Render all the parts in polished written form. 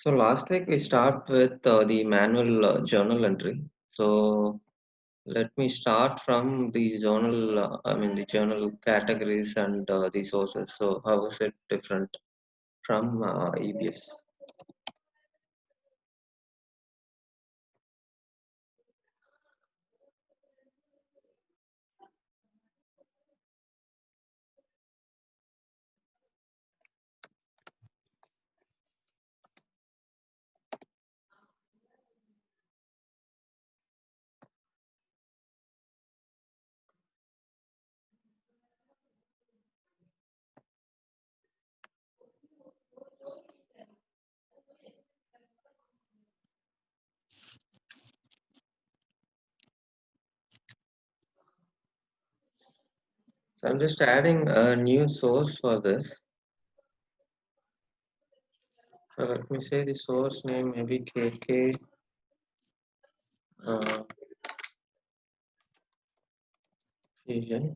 So last week we start with the manual journal entry. So let me start from the journal, the journal categories and the sources. So how is it different from EBS? So I'm just adding a new source for this. So let me say the source name maybe KK. Uh, Fusion.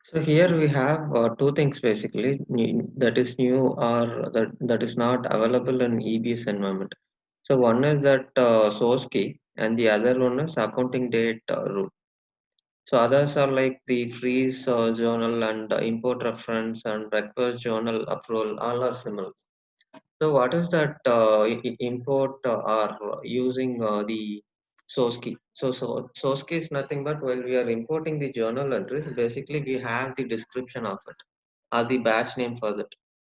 So here we have two things basically that is new or that is not available in EBS environment. So one is that source key and the other one is accounting date rule. So others are like the freeze journal and import reference and request journal approval, all are similar. So what is that import are using the source key. So source key is nothing but while we are importing the journal entries, basically we have the description of it or the batch name for that.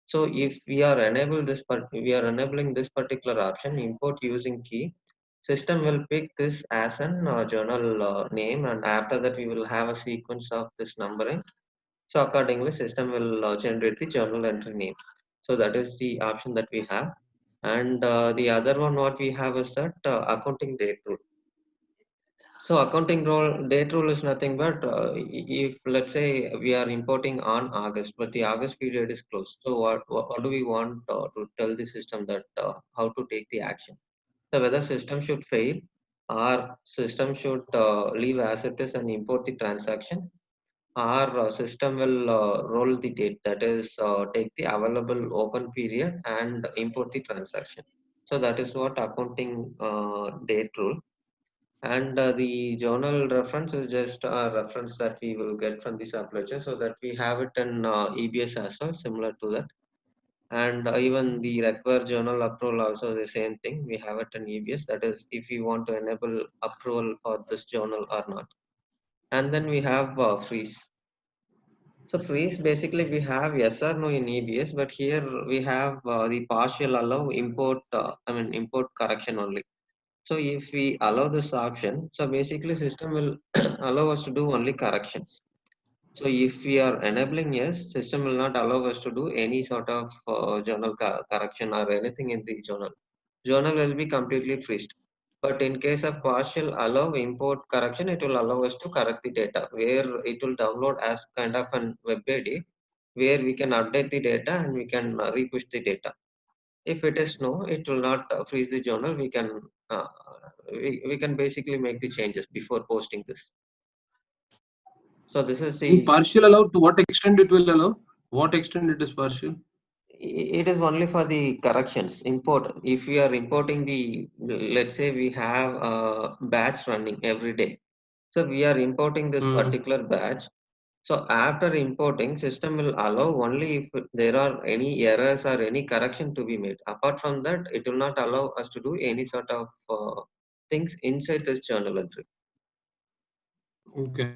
So if we are we are enabling this particular option, import using key, system will pick this as an journal name, and after that we will have a sequence of this numbering. So accordingly, system will generate the journal entry name. So that is the option that we have. And the other one what we have is that accounting date rule. So accounting rule, date rule is nothing but if let's say we are importing on August, but the August period is closed. So what do we want to tell the system that how to take the action? So whether system should fail or system should leave as it is and import the transaction, our system will roll the date, that is take the available open period and import the transaction. So that is what accounting date rule. And the journal reference is just a reference that we will get from the subledger, so that we have it in EBS as well, similar to that. And even the require journal approval also the same thing. We have it in EBS. That is, if you want to enable approval for this journal or not. And then we have freeze. So freeze basically we have yes or no in EBS, but here we have the partial allow import. Import correction only. So if we allow this option, so basically system will allow us to do only corrections. So if we are enabling yes, system will not allow us to do any sort of journal correction or anything in the journal. Journal will be completely freezed. But in case of partial allow import correction, it will allow us to correct the data where it will download as kind of an web ID where we can update the data and we can repush the data. If it is no, it will not freeze the journal. We can basically make the changes before posting this. So this is In the partial allow, to what extent it will allow? What extent it is partial? it is only for the corrections import. If we are importing the, let's say we have a batch running every day, so we are importing this Mm. particular batch. So after importing, system will allow only if there are any errors or any correction to be made. Apart from that, it will not allow us to do any sort of things inside this journal entry. Okay.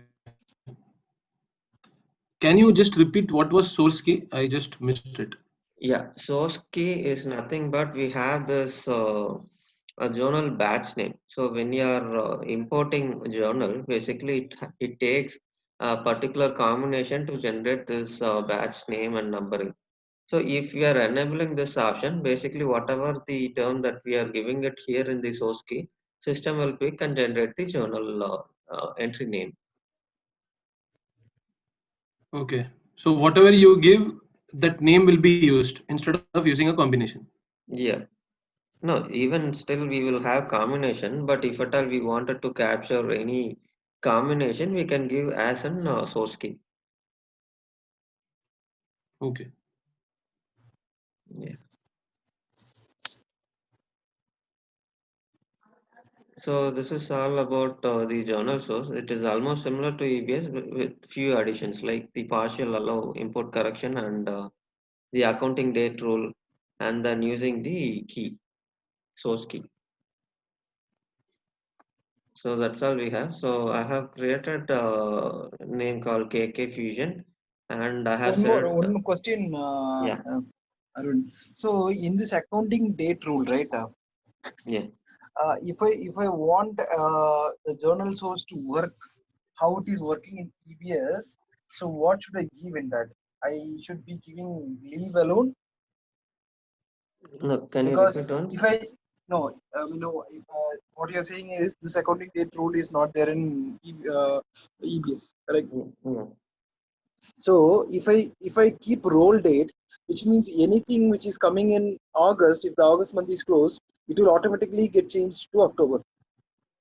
Can you just repeat what was source key? I just missed it. Yeah, source key is nothing but we have this a journal batch name. So when you are importing a journal, basically it takes a particular combination to generate this batch name and numbering. So if we are enabling this option, basically whatever the term that we are giving it here in the source key, system will pick and generate the journal entry name. Okay. So whatever you give, that name will be used instead of using a combination. Yeah. No, even still we will have combination, but if at all we wanted to capture any combination, we can give as an source key. Okay. Yeah. So this is all about the journal source. It is almost similar to EBS with few additions like the partial allow import correction and the accounting date rule, and then using the key source key. So that's all we have. So I have created a name called KK Fusion, and I have said, One more question, yeah, Arun. So in this accounting date rule, right? yeah. If I want the journal source to work, how it is working in EBS, so what should I give in that? I should be giving leave alone, No, can you because repeat once? if I no, if, what you're saying is this accounting date rule is not there in EBS, correct? Yeah. So if I keep roll date, which means anything which is coming in August, if the August month is closed, it will automatically get changed to October.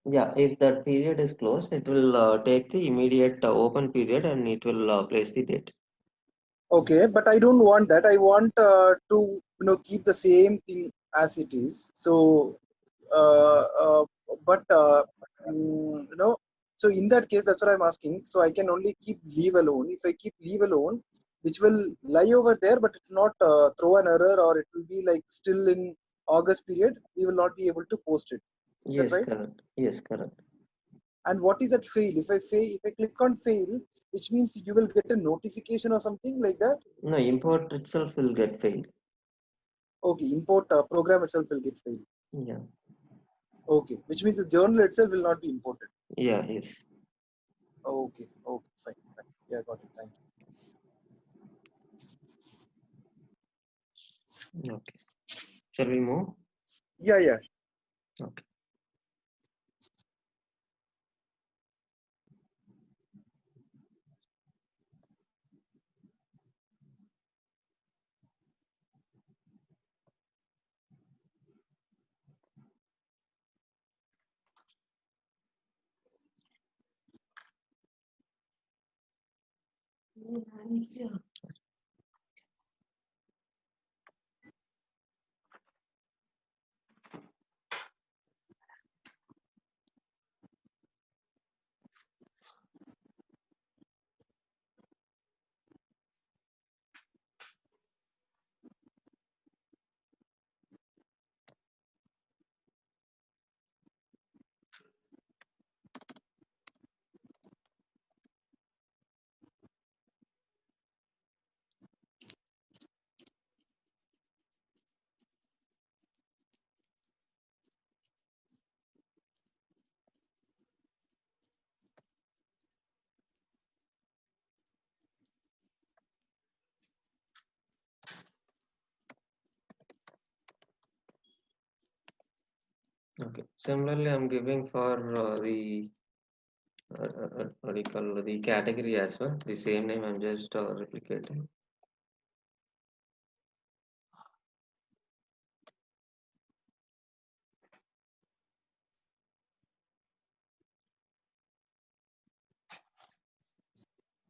Yeah, if that period is closed, it will take the immediate open period and it will place the date. Okay, but I don't want that. I want to keep the same thing as it is. So, uh, uh, but so in that case, that's what I'm asking. So I can only keep leave alone. If I keep leave alone, which will lie over there, but it will not throw an error, or it will be like still in August period, we will not be able to post it. Is that Yes, right? correct. Yes, correct. And what is that fail? If I click on fail, which means you will get a notification or something like that. No, import itself will get failed. Okay, import program itself will get failed. Yeah, Okay, which means the journal itself will not be imported. yeah, yes. Okay, okay, fine. Yeah, got it. Thank Okay. Shall we move? you. Yeah, yeah. Okay. Okay. Similarly, I'm giving for the what do you call the category as well. The same name I'm just replicating.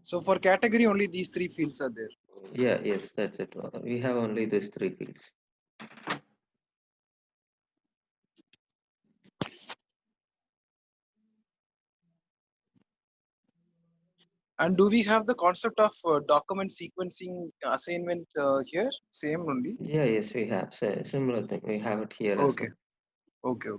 So for category, only these three fields are there. Yeah, yes, that's it. We have only these three fields. And do we have the concept of document sequencing assignment here? Same only. Yeah, yes, we have similar thing. We have it here as Okay, well. okay.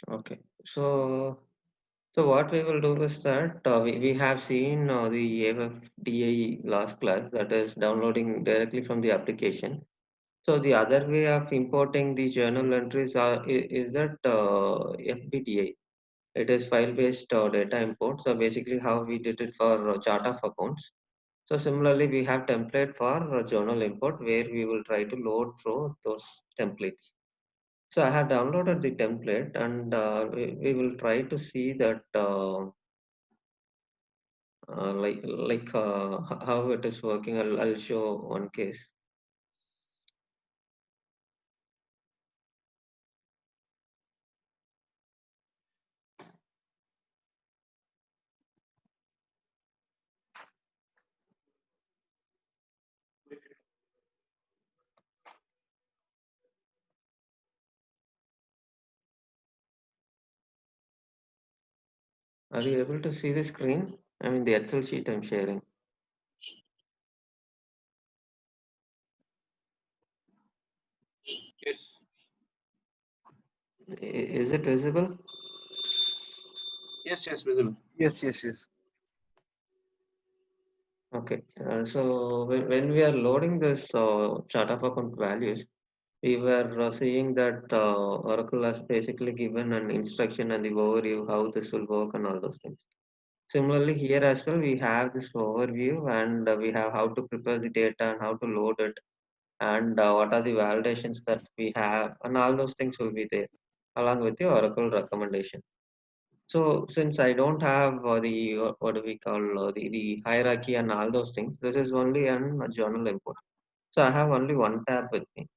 Okay. So what we will do is that we have seen the AFDI last class, that is downloading directly from the application. So the other way of importing the journal entries is that FBDI. It is file-based data import. So basically how we did it for chart of accounts. So similarly, we have template for journal import where we will try to load through those templates. So I have downloaded the template and we will try to see that how it is working. I'll show one case. Are you able to see the screen? I mean, the Excel sheet I'm sharing. Yes. Is it visible? Yes, yes, visible. Yes, yes, yes. Okay. So when we are loading this chart of account values, we were seeing that Oracle has basically given an instruction and the overview how this will work and all those things. Similarly, here as well, we have this overview and we have how to prepare the data and how to load it and what are the validations that we have and all those things will be there along with the Oracle recommendation. So since I don't have what do we call the hierarchy and all those things, this is only a journal import. So I have only one tab with me.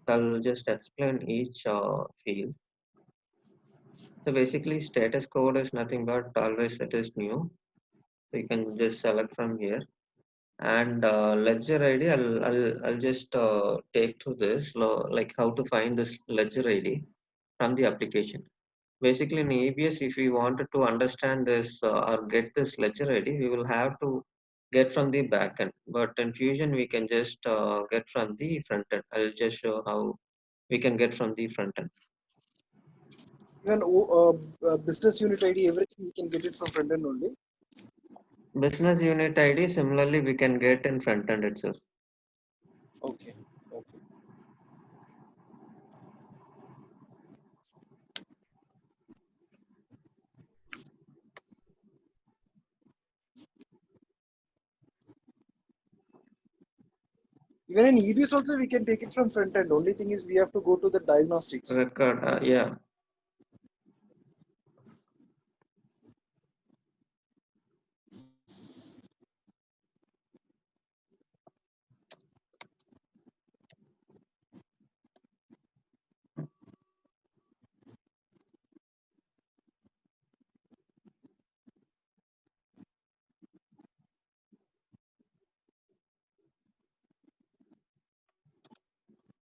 I'll just explain each field. So basically, status code is nothing but always it is new. So you can just select from here. And ledger ID, I'll just take to this, like how to find this ledger ID from the application. Basically, in ABS, if we wanted to understand this or get this ledger ID, we will have to get from the backend. But in Fusion, we can just get from the front end. I'll just show how we can get from the front end. Even business unit ID, everything we can get it from front end only. Business unit ID, similarly, we can get in front end itself. Okay, okay. Even in EBS also we can take it from front end. Only thing is we have to go to the diagnostics. Record, yeah.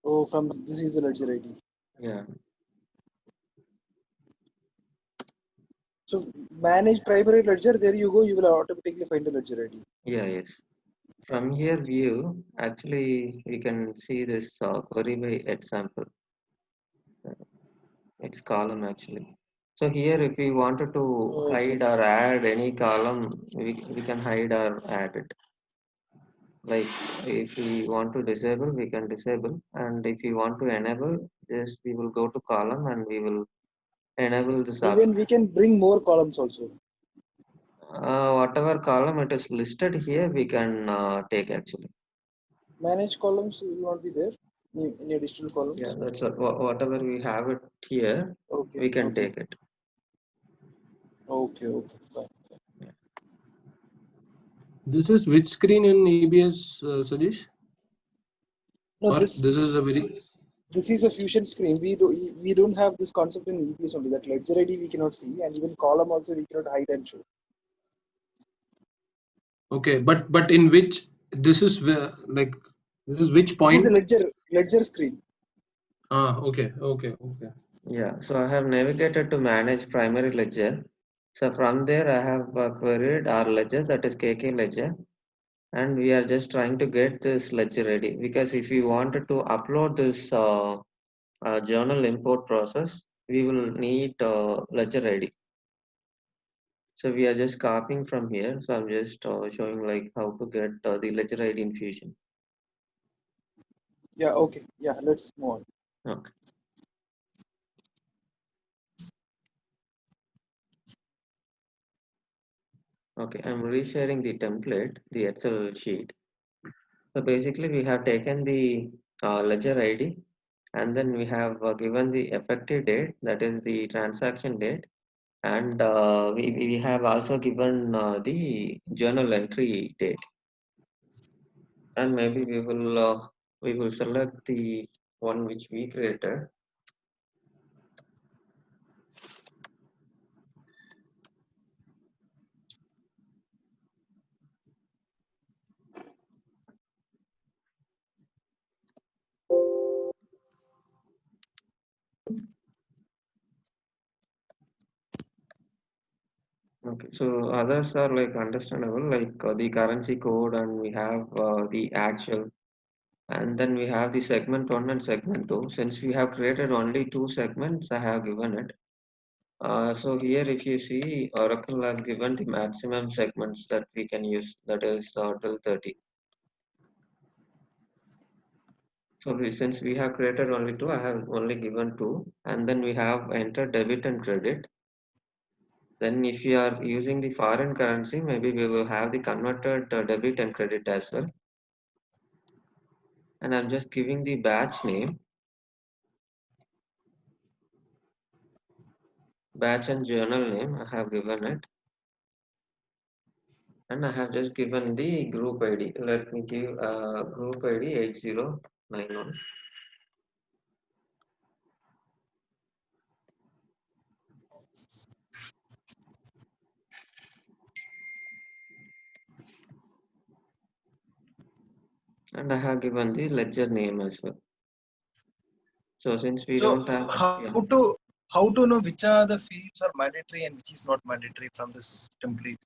Oh, from this is the ledger ID. Yeah. So manage primary ledger. There you go. You will automatically find the ledger ID. Yeah, yes. From here view, actually, we can see this query by example. It's column actually. So here, if we wanted to Okay. hide or add any column, we can hide or add it. Like if we want to disable, we can disable. And if we want to enable, just we will go to column and we will enable this Even we can bring more columns also. whatever column it is listed here, we can take actually. Manage columns will not be there. Any additional Yeah, columns? that's what, whatever we have it here, Okay. we can Okay. take it. Okay. Okay. Fine. This is which screen in EBS, Sajesh? No, Or this is a very this is a fusion screen. We don't have this concept in EBS only. That ledger ID we cannot see, and even column also we cannot hide and show. okay, but in which this is where like this is which This is the point? ledger screen. Ah, okay, okay, okay. Yeah, so I have navigated to manage primary ledger. So from there, I have queried our ledger, that is KK ledger, and we are just trying to get this ledger ready because if we wanted to upload this journal import process, we will need ledger ID. So we are just copying from here. So I'm just showing like how to get the ledger ID in Fusion. Yeah. Okay. Yeah. Let's move on. Okay. Okay, I'm resharing the template, the Excel sheet. So basically, we have taken the ledger ID and then we have given the effective date, that is the transaction date, and we have also given the journal entry date. And maybe we will select the one which we created. Okay, so others are like understandable, like the currency code, and we have the actual, and then we have the segment one and segment two. Since we have created only two segments, I have given it. So here, if you see, Oracle has given the maximum segments that we can use, that is till 30. So since we have created only two, I have only given two, and then we have entered debit and credit. Then if you are using the foreign currency, maybe we will have the converted debit and credit as well. And I'm just giving the batch name, batch and journal name, I have given it. And I have just given the group ID. Let me give group ID 8091. And I have given the ledger name as well. So since we So don't have, how yeah. to how to know which are the fields are mandatory and which is not mandatory from this template?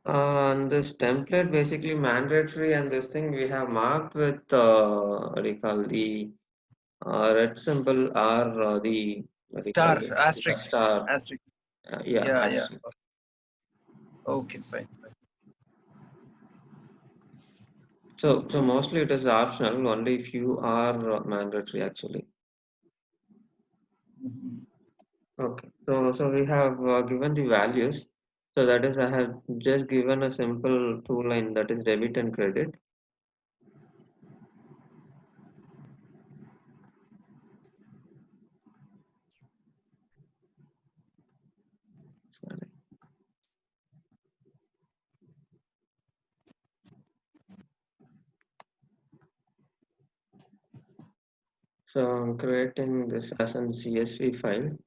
And this template basically mandatory, and this thing we have marked with what do you call the red symbol, or the what do you call Star, it, asterisk, star. asterisk. Yeah, Yeah, yeah. asterisk. Okay, fine. So mostly it is optional. Only few are mandatory actually. Mhm. Okay. So we have given the values. So that is, I have just given a simple two line, that is debit and credit. Sorry. So I'm creating this as an CSV file.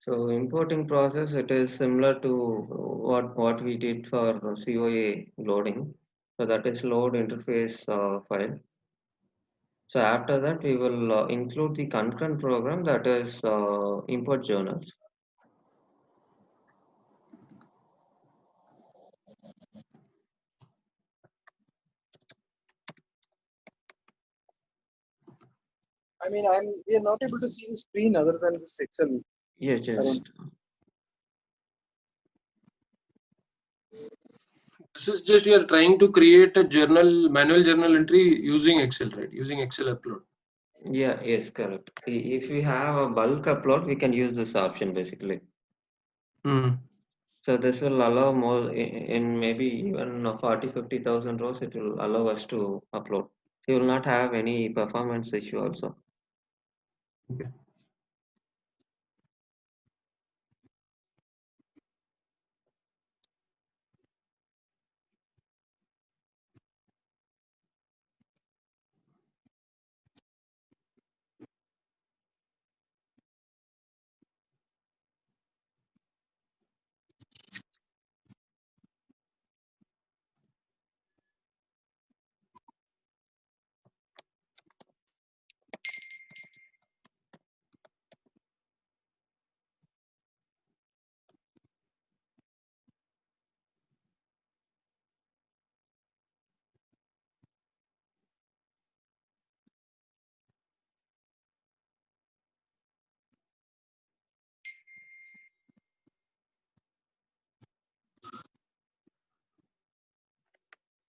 So importing process, it is similar to what we did for COA loading. So that is load interface file. So after that, we will include the concurrent program, that is import journals. I mean, we are not able to see the screen other than this Excel. Yeah, Arun. just This is just you are trying to create a journal, manual journal entry using Excel, right? Using Excel upload. yeah, yes, correct. If we have a bulk upload, we can use this option basically. Hmm. So this will allow more in maybe even 40, 50,000 rows, it will allow us to upload. You will not have any performance issue also. Okay.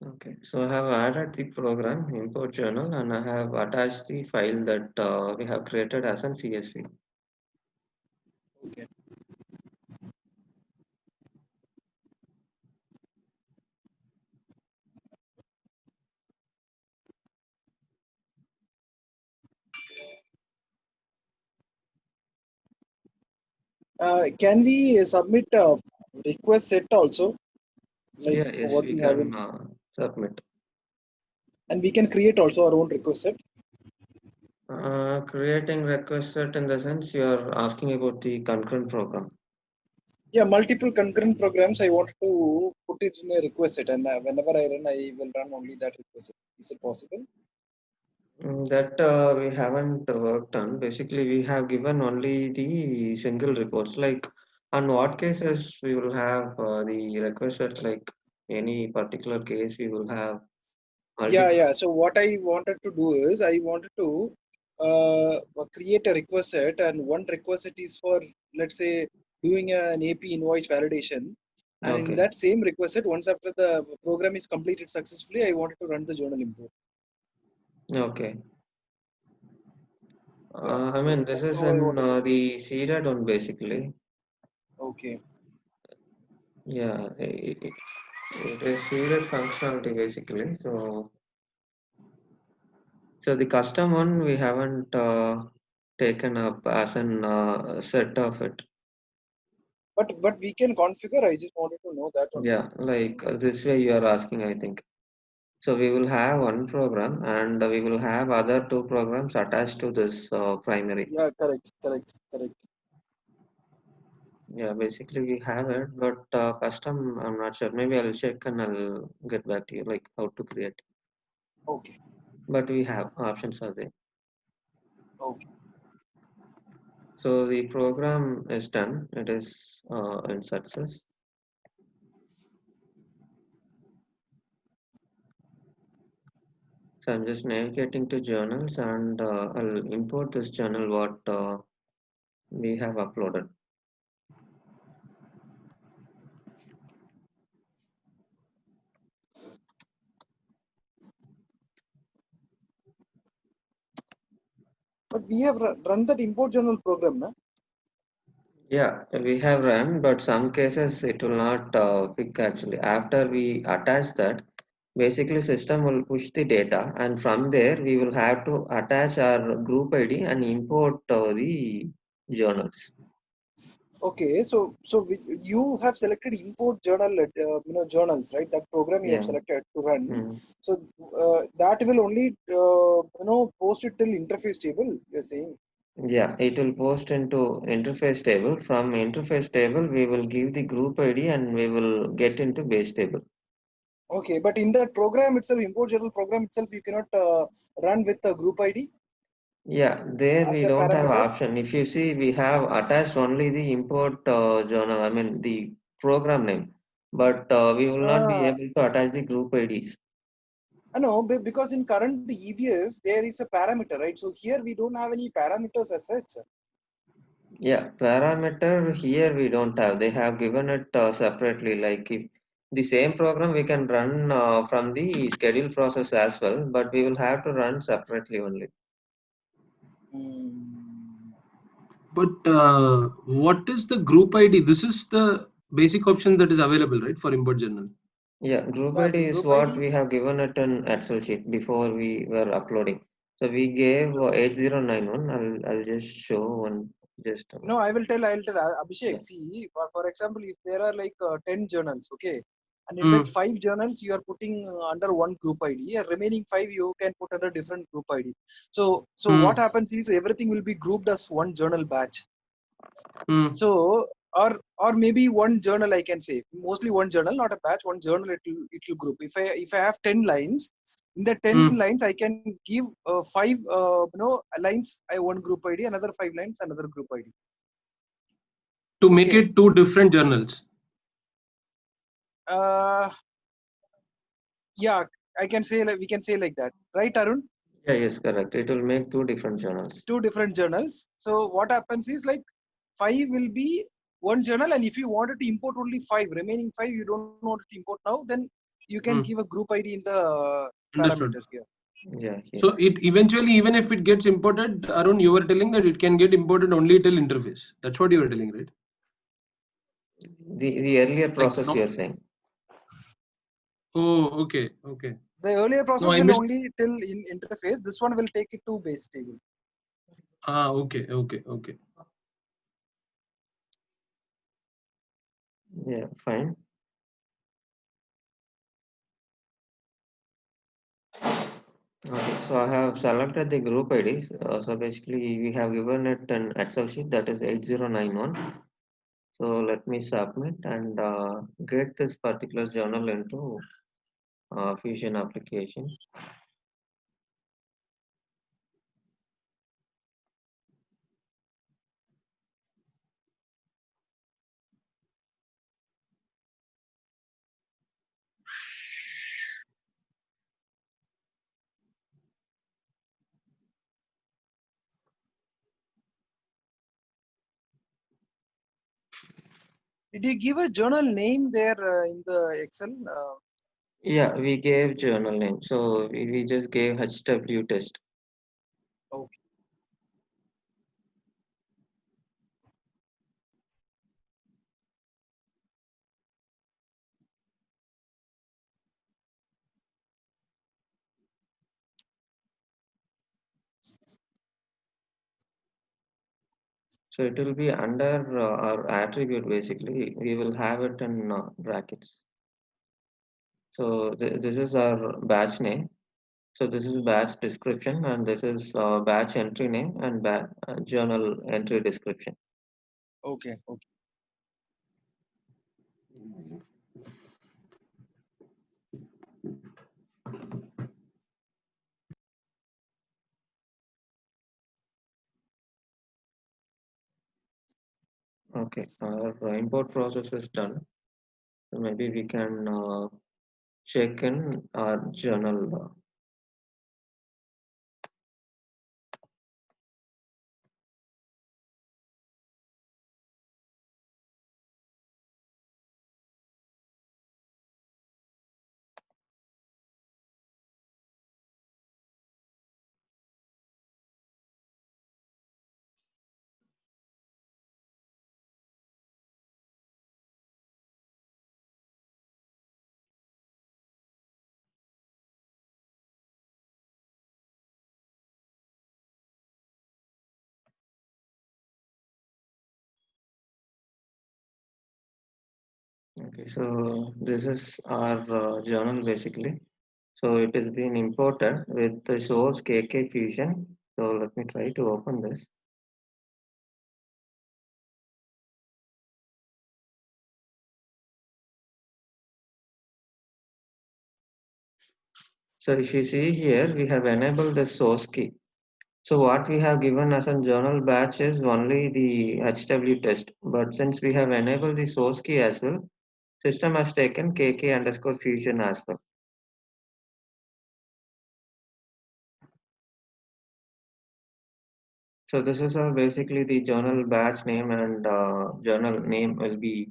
Okay, so I have added the program import journal, and I have attached the file that we have created as an CSV. Okay. Can we submit a request set also, like Yeah, yes, what we we have can in, submit. and we can create also our own request set? Creating request set in the sense you are asking about the concurrent program. Yeah, multiple concurrent programs. I want to put it in a request set, and whenever I run, I will run only that request set. Is it possible? That we haven't worked on. Basically, we have given only the single reports. Like on what cases we will have the request set, like any particular case we will have Yeah, multiple. yeah. So what I wanted to do is I wanted to create a request set, and one request set is for, let's say, doing an AP invoice validation. And in Okay, that same request set, once after the program is completed successfully, I wanted to run the journal import. okay. Yeah. I mean, So this that's is how I in wanted to do it. the CDAT one basically. Okay. Yeah, it is CDAT functionality basically. So the custom one we haven't taken up as an set of it. But we can configure. I just wanted to know that only. Yeah, like this way you are asking, I think. So we will have one program and we will have other two programs attached to this primary. Yeah, correct, correct, correct. Yeah, basically we have it, but custom, I'm not sure. Maybe I'll check and I'll get back to you, like how to create. Okay, But we have options are there. okay. So the program is done. It is in success. So I'm just navigating to journals and I'll import this journal what we have uploaded. But we have run that import journal program, na? Yeah, we have run, but some cases it will not pick actually. After we attach that, basically system will push the data, and from there we will have to attach our group ID and import the journals. Okay, you have selected import journal, journals, right? That program you have Yeah. selected to run. Mm. So that will only, post it till interface table. You're saying. Yeah, it will post into interface table. From interface table, we will give the group ID and we will get into base table. Okay, but in that program itself, import journal program itself, you cannot run with the group ID Yeah, there as we a don't have parameter. option. If you see, we have attached only the import journal, I mean the program name, but we will not be Uh, able to attach the group IDs. I know, because in current EBS there is a parameter, right? So here we don't have any parameters as such. Yeah, parameter here we don't have. They have given it separately. Like if the same program we can run from the schedule process as well, but we will have to run separately only. Hmm. But what is the group ID? This is the basic option that is available, right, for import journal. Yeah, group Yeah, ID is group what ID. we have given it in Excel sheet before we were uploading. So we gave 8091. I'll just show one just a No, minute. I will tell Yeah. Abhishek. See, for example, if there are like 10 journals, okay, and in that Mm, 5 journals you are putting under one group ID, and remaining 5 you can put under different group ID. So what mm, happens is everything will be grouped as one journal batch. mm, So or maybe one journal, I can say, mostly one journal, not a batch. One journal it will group. If I have 10 lines, in the ten mm. lines I can give 5 lines. I one group ID, another 5 lines, another group ID. To make Okay. it two different journals. Uh, yeah, I can say, like, we can say like that, right, Arun? Yeah, yes, correct. It will make two different journals. Two different journals. So what happens is, like, 5 will be one journal, and if you wanted to import only 5, remaining 5 you don't want to import now, then you can Mm, give a group ID in the understood. parameter here. Yeah, here. So it eventually, even if it gets imported, Arun, you were telling that it can get imported only till interface. That's what you were telling, right? The earlier Like process no. you're saying. Oh, okay, okay. The earlier No, process I will missed. only till in interface. This one will take it to base table. Ah, okay, okay, okay. Yeah, fine. Okay, so I have selected the group IDs. So basically, we have given it an Excel sheet that is 8091. So let me submit and get this particular journal into Fusion application. Did you give a journal name there in the Excel? Yeah, we gave journal name. So we just gave HW test. Okay. So it will be under our attribute basically. We will have it in brackets. So this is our batch name. So this is batch description and this is batch entry name and journal entry description. Okay. Okay. Okay, our import process is done. So maybe we can check in our journal. Okay, so this is our journal basically. So it has been imported with the source KK Fusion. So let me try to open this. So if you see here, we have enabled the source key. So what we have given as a journal batch is only the HW test. But since we have enabled the source key as well, system has taken KK underscore fusion as well. So this is basically the journal batch name and journal name will be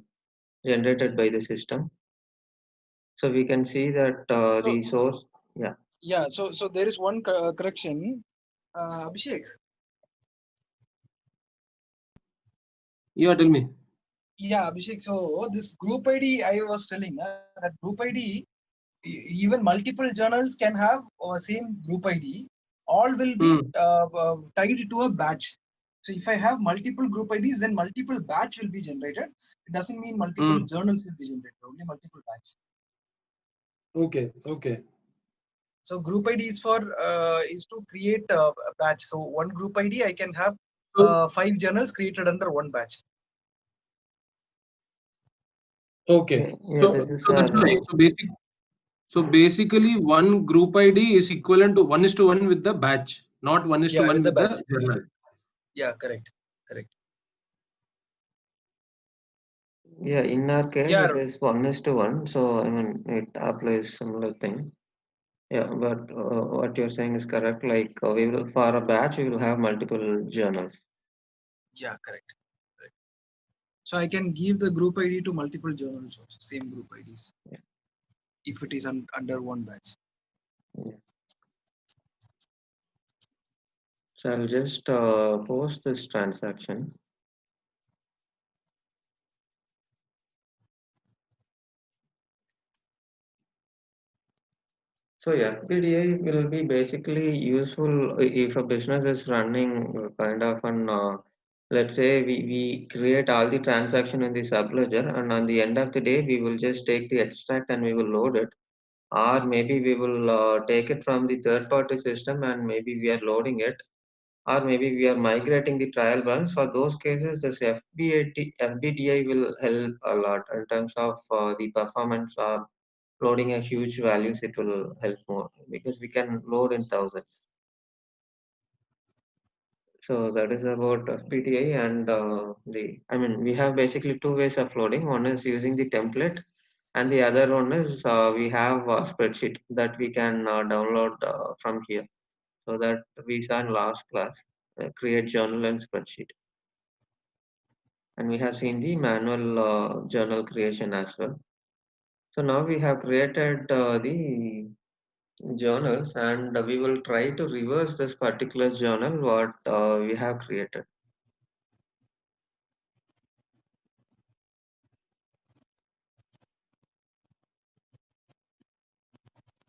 generated by the system. So we can see that So the source, yeah. yeah. So there is one correction. Abhishek. Yeah, tell me. Yeah, Abhishek. So this group ID I was telling that group ID, even multiple journals can have same group ID. All will be Hmm. tied to a batch. So if I have multiple group IDs, then multiple batch will be generated. It doesn't mean multiple Hmm. journals will be generated. Only multiple batch. Okay. Okay. So group ID is for is to create a batch. So one group ID I can have So 5 journals created under one batch. okay. Yeah, So this is so that's our right. So basically, one group ID is equivalent to 1:1 with the batch, not 1:1 Yeah, with with the the batch. journal. Yeah, correct. Correct. yeah, in our case Yeah, it is 1:1, so I mean it applies similar thing. Yeah, but what you're saying is correct. Like we will for a batch we will have multiple journals. yeah, correct. Correct. So I can give the group ID to multiple journals also, same group IDs, Yeah, if it is under one batch. yeah. So I'll just post this transaction. So FPDA will be basically useful if a business is running kind of an let's say we create all the transaction in the subledger, and on the end of the day we will just take the extract and we will load it, or maybe we will take it from the third party system and maybe we are loading it, or maybe we are migrating the trial runs. For those cases, this FBDI will help a lot in terms of the performance or loading a huge values. It will help more because we can load in thousands. So that is about FPTA and I mean, we have basically two ways of loading. One is using the template, and the other one is we have a spreadsheet that we can download from here. So that we saw in last class, create journal and spreadsheet. And we have seen the manual journal creation as well. So now we have created the journals, and we will try to reverse this particular journal what we have created.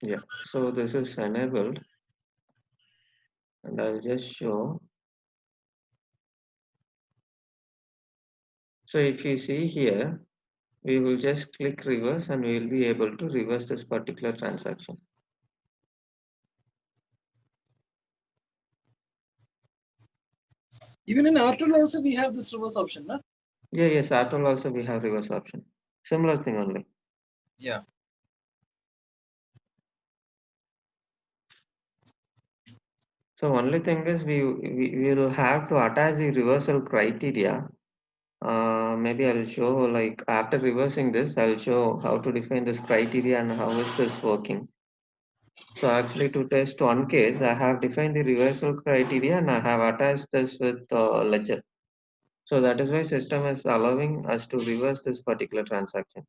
Yeah, so this is enabled, and I'll just show. So if you see here, we will just click reverse and we will be able to reverse this particular transaction. Even in R2 also we have this reverse option, no? Yeah, yes, Atol also we have reverse option. Similar thing only. Yeah. So only thing is we will have to attach the reversal criteria. Maybe I'll show, like, after reversing this, I'll show how to define this criteria and how is this working. So actually to test one case, I have defined the reversal criteria and I have attached this with ledger. So that is why system is allowing us to reverse this particular transaction.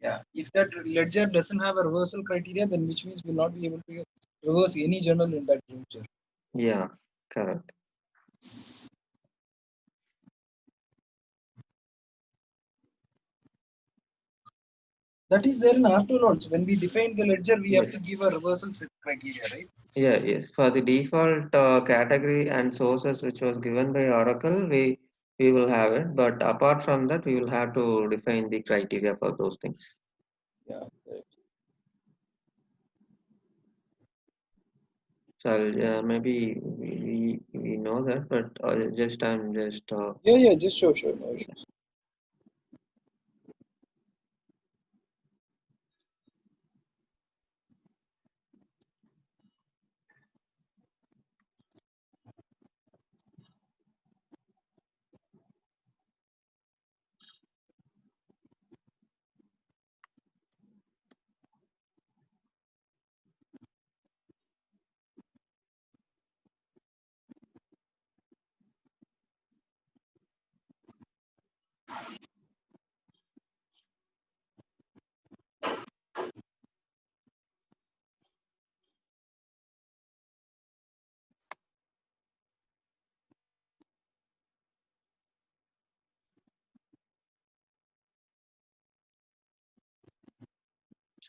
Yeah. If that ledger doesn't have a reversal criteria, then which means we'll not be able to reverse any journal in that ledger. Yeah, correct. That is there in R2 also. When we define the ledger, we have Yes. to give a reversal set criteria, right? Yeah, yes. For the default category and sources which was given by Oracle, we will have it. But apart from that, we will have to define the criteria for those things. Yeah. Right. So maybe we know that, but just I'm just Yeah, just sure, no issues.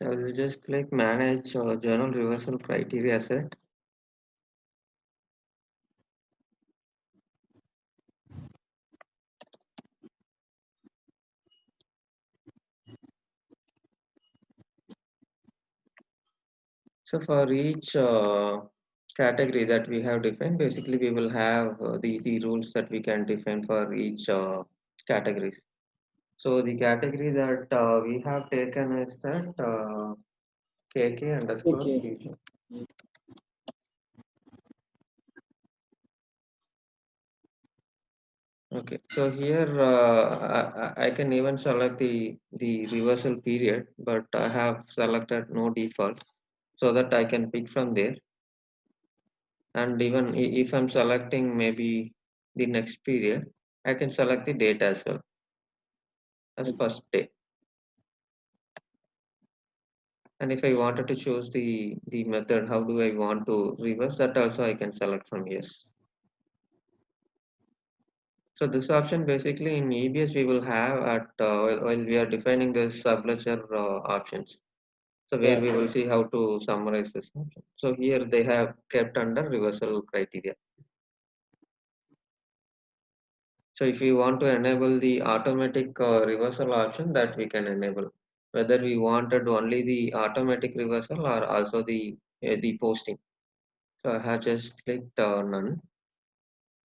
so I will just click manage journal reversal criteria set. So for each category that we have defined, basically we will have the rules that we can define for each categories. So the category that we have taken is that KK underscore Okay. future. Okay, so here I can even select the reversal period, but I have selected no default so that I can pick from there. And even if I'm selecting maybe the next period, I can select the date as well as first day. And if I wanted to choose the method, how do I want to reverse that also I can select from here. So this option basically in EBS we will have at while we are defining the subledger options. So where Yeah. we will see how to summarize this option. So here they have kept under reversal criteria. So if we want to enable the automatic reversal option, that we can enable. Whether we wanted only the automatic reversal or also the posting. So I have just clicked none.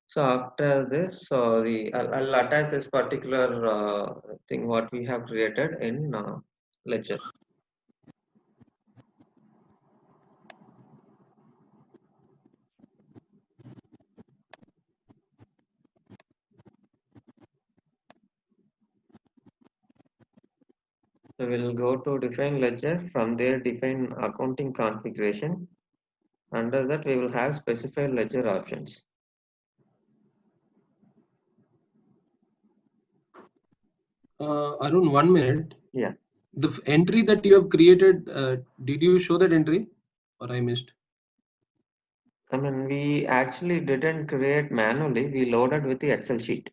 So after this, I'll attach this particular thing what we have created in Ledger. So we'll go to define ledger. From there, define accounting configuration. Under that, we will have specified ledger options. Arun, 1 minute. Yeah. The entry that you have created, did you show that entry or I missed? I mean, we actually didn't create manually. We loaded with the Excel sheet.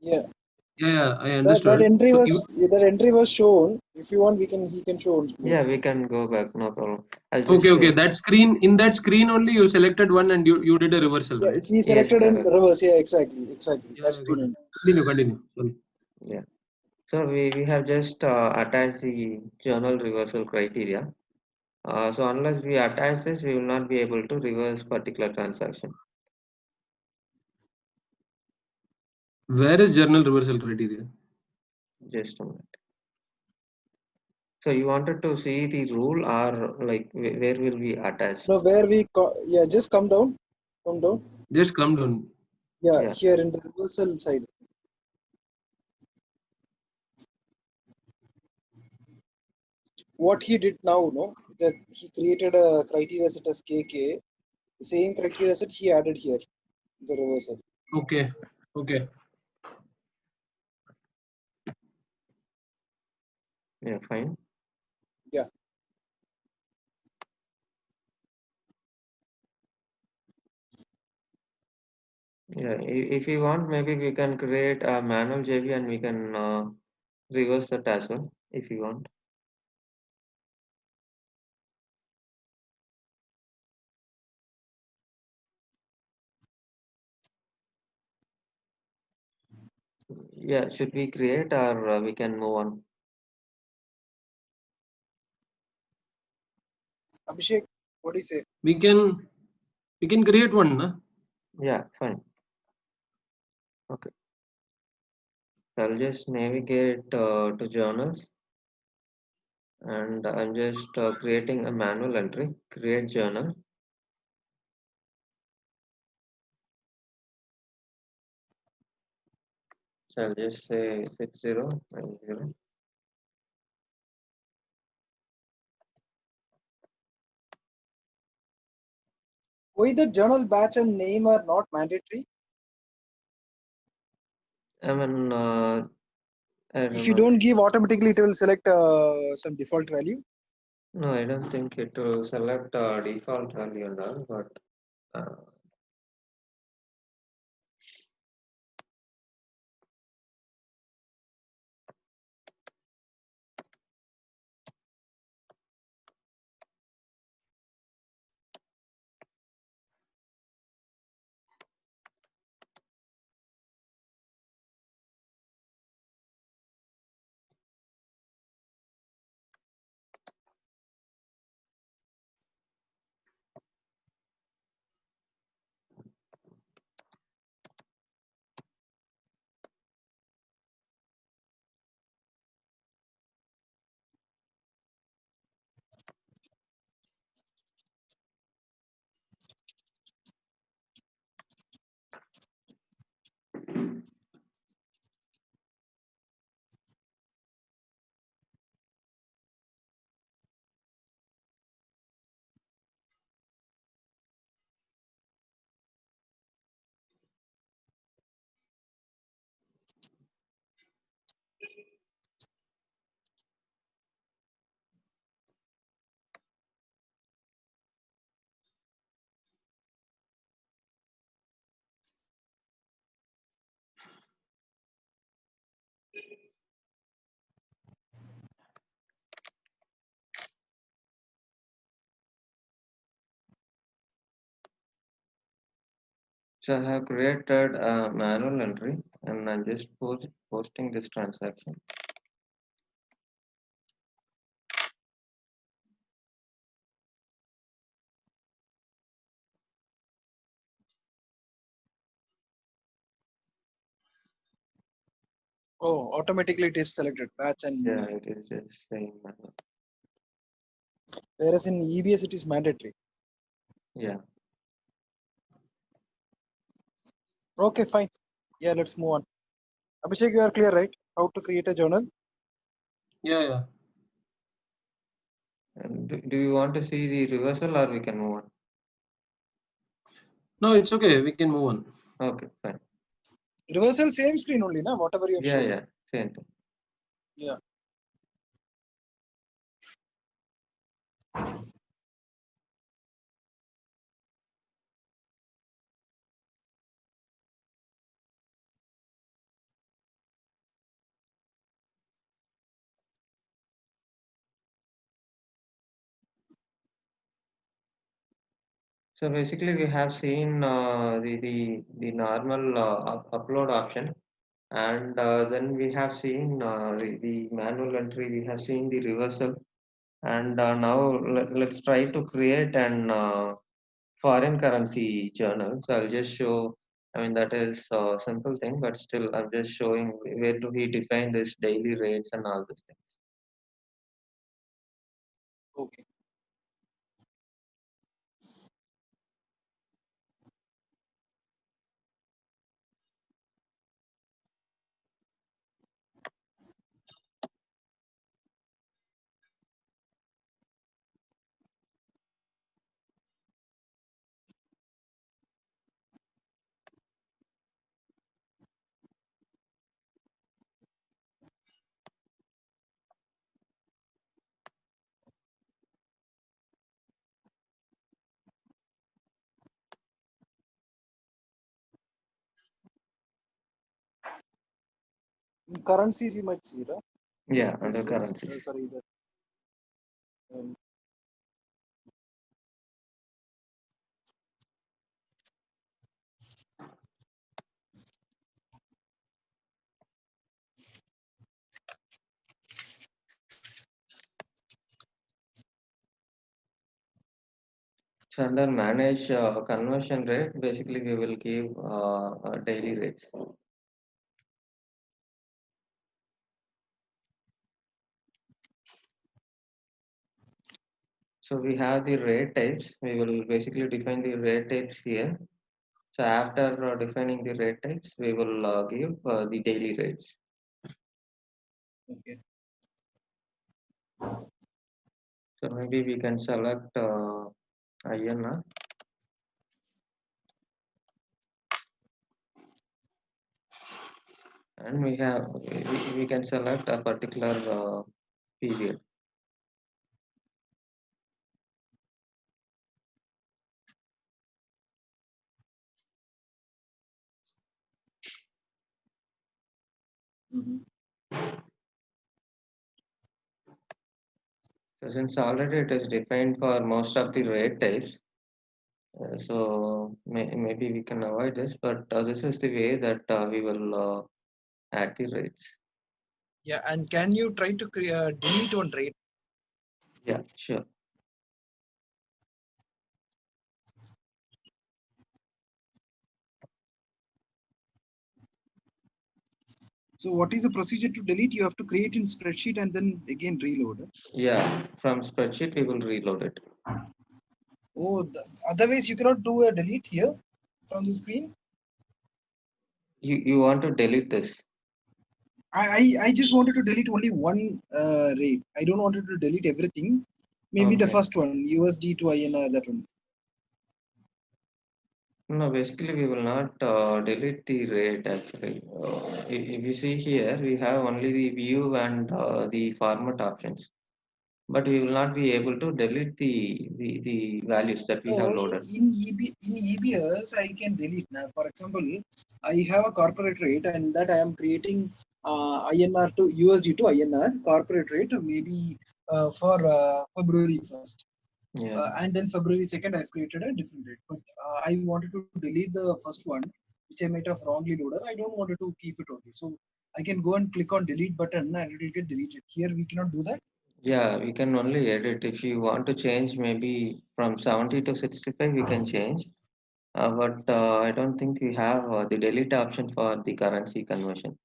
Yeah, Yeah, I that understood. entry So was shown. If you want, he can show on screen. Yeah, we can go back. No problem. I'll just okay, show. okay. That screen, in that screen only you selected one and you did a reversal, Yeah, right? he Yes, selected in correct. reverse. Yeah, exactly. Yeah, That's I got screen. it. Continue. Sorry. Yeah. So we have just attached the journal reversal criteria. So unless we attach this, we will not be able to reverse particular transaction. Where is journal reversal criteria? Just a minute. So you wanted to see the rule or like where will we attach? No, where yeah, just come down. Come down. Just come down. Yeah, Yeah. here in the reversal side. What he did now, no, that he created a criteria set as KK. The same criteria set he added here, the reversal. Okay. Yeah, fine. Yeah. Yeah, if you want, maybe we can create a manual JV and we can reverse that as well if you want. Yeah, should we create or we can move on? Abhishek, what do you say? We can create one, na? Yeah, fine. Okay. I'll just navigate to journals and I'm just creating a manual entry, create journal. So I'll just say 6090. Why the journal batch and name are not mandatory? I mean, I If don't you know. don't give automatically, it will select some default value. No, I don't think it will select default value and all, but uh, So I have created a manual entry and I'm just posting this transaction. Oh, automatically it is selected batch and Yeah, it is just saying manual. whereas in EBS it is mandatory. Yeah. Okay, fine. Yeah, let's move on. Abhishek, you are clear, right? How to create a journal? Yeah. And do you want to see the reversal or we can move on? No, it's okay. We can move on. Okay, fine. Reversal same screen only, na? Whatever you have Yeah, shown. yeah, same thing. Yeah. So basically, we have seen the normal upload option, and then we have seen the manual entry. We have seen the reversal, and now let's try to create an foreign currency journal. So I'll just show. I mean that is a simple thing, but still I'm just showing where do we define this daily rates and all these things. Okay. In currencies you might see, right? Yeah, under currencies. Sorry, the, um, So under manage conversion rate, basically we will give daily rates. So we have the rate types. We will basically define the rate types here. So after defining the rate types, we will give the daily rates. okay. So maybe we can select INR. And we can select a particular period. Mhm. So since already it is defined for most of the rate types, so maybe we can avoid this, but this is the way that we will add the rates. Yeah, and can you try to delete one rate? Yeah, sure. So what is the procedure to delete? You have to create in spreadsheet and then again reload. Yeah, from spreadsheet we will reload it. Oh, otherwise you cannot do a delete here from the screen. You want to delete this? I just wanted to delete only one rate. I don't want to delete everything. Maybe the Okay. first one, USD to INR, that one. No, basically we will not delete the rate actually. If you see here, we have only the view and the format options, but we will not be able to delete the values that we have So loaded. in EBS, I can delete now. For example, I have a corporate rate and that I am creating INR to USD to INR corporate rate maybe for February 1st. Yeah. And then February 2nd, I've created a different date. But I wanted to delete the first one, which I might have wrongly loaded. I don't want to keep it only. So I can go and click on delete button and it will get deleted. Here we cannot do that. Yeah, we can only edit. If you want to change maybe from 70 to 65, we can change. But I don't think we have the delete option for the currency conversion.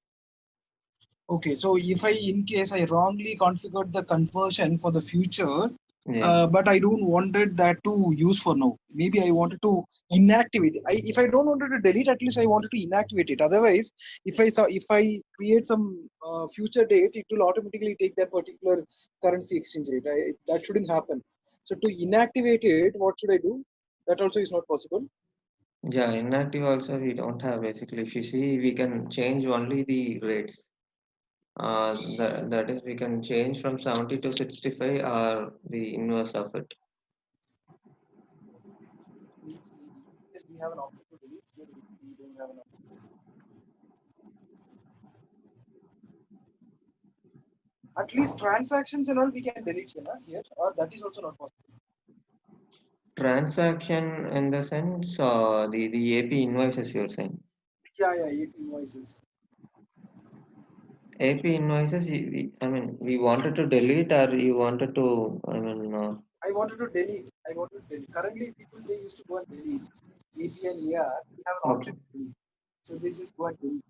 Okay, so if in case I wrongly configured the conversion for the future, Yeah. but I don't wanted that to use for now. Maybe I wanted to inactivate it. If I don't wanted to delete, at least I wanted to inactivate it. Otherwise, if I create some future date, it will automatically take that particular currency exchange rate. That shouldn't happen. So to inactivate it, what should I do? That also is not possible. Yeah, inactive also we don't have basically. If you see, we can change only the rates. That is, we can change from 70 to 65 or the inverse of it. Yes, we have an option to delete. Here we don't have an option. At least transactions and all we can delete here, or that is also not possible. Transaction in the sense, the AP invoices you're saying. Yeah, invoices. AP invoices, I mean, we wanted to delete or you wanted to, I mean, I wanted to delete. I wanted to delete. Currently, people they used to go and delete. AP and AR, we have an okay. option to delete. So they just go and delete.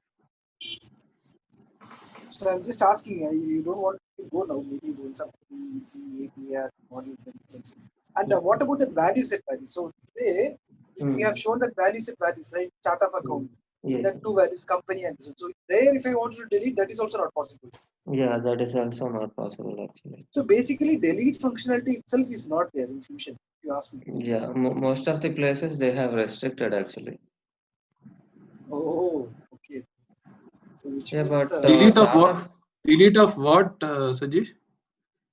So I'm just asking, you don't want to go now, maybe you want some PEC, APR, model, then you can see. And what about the value set values? So today, we have shown that value set values, right? Chart of account. And Yes. then two values, company and this one. So there, if I wanted to delete, that is also not possible. Yeah, that is also not possible actually. So basically, delete functionality itself is not there in Fusion, if you ask me. Yeah, most of the places they have restricted actually. Oh, okay. So which Yeah, means but Delete of chart what? of Delete of what, Sajesh?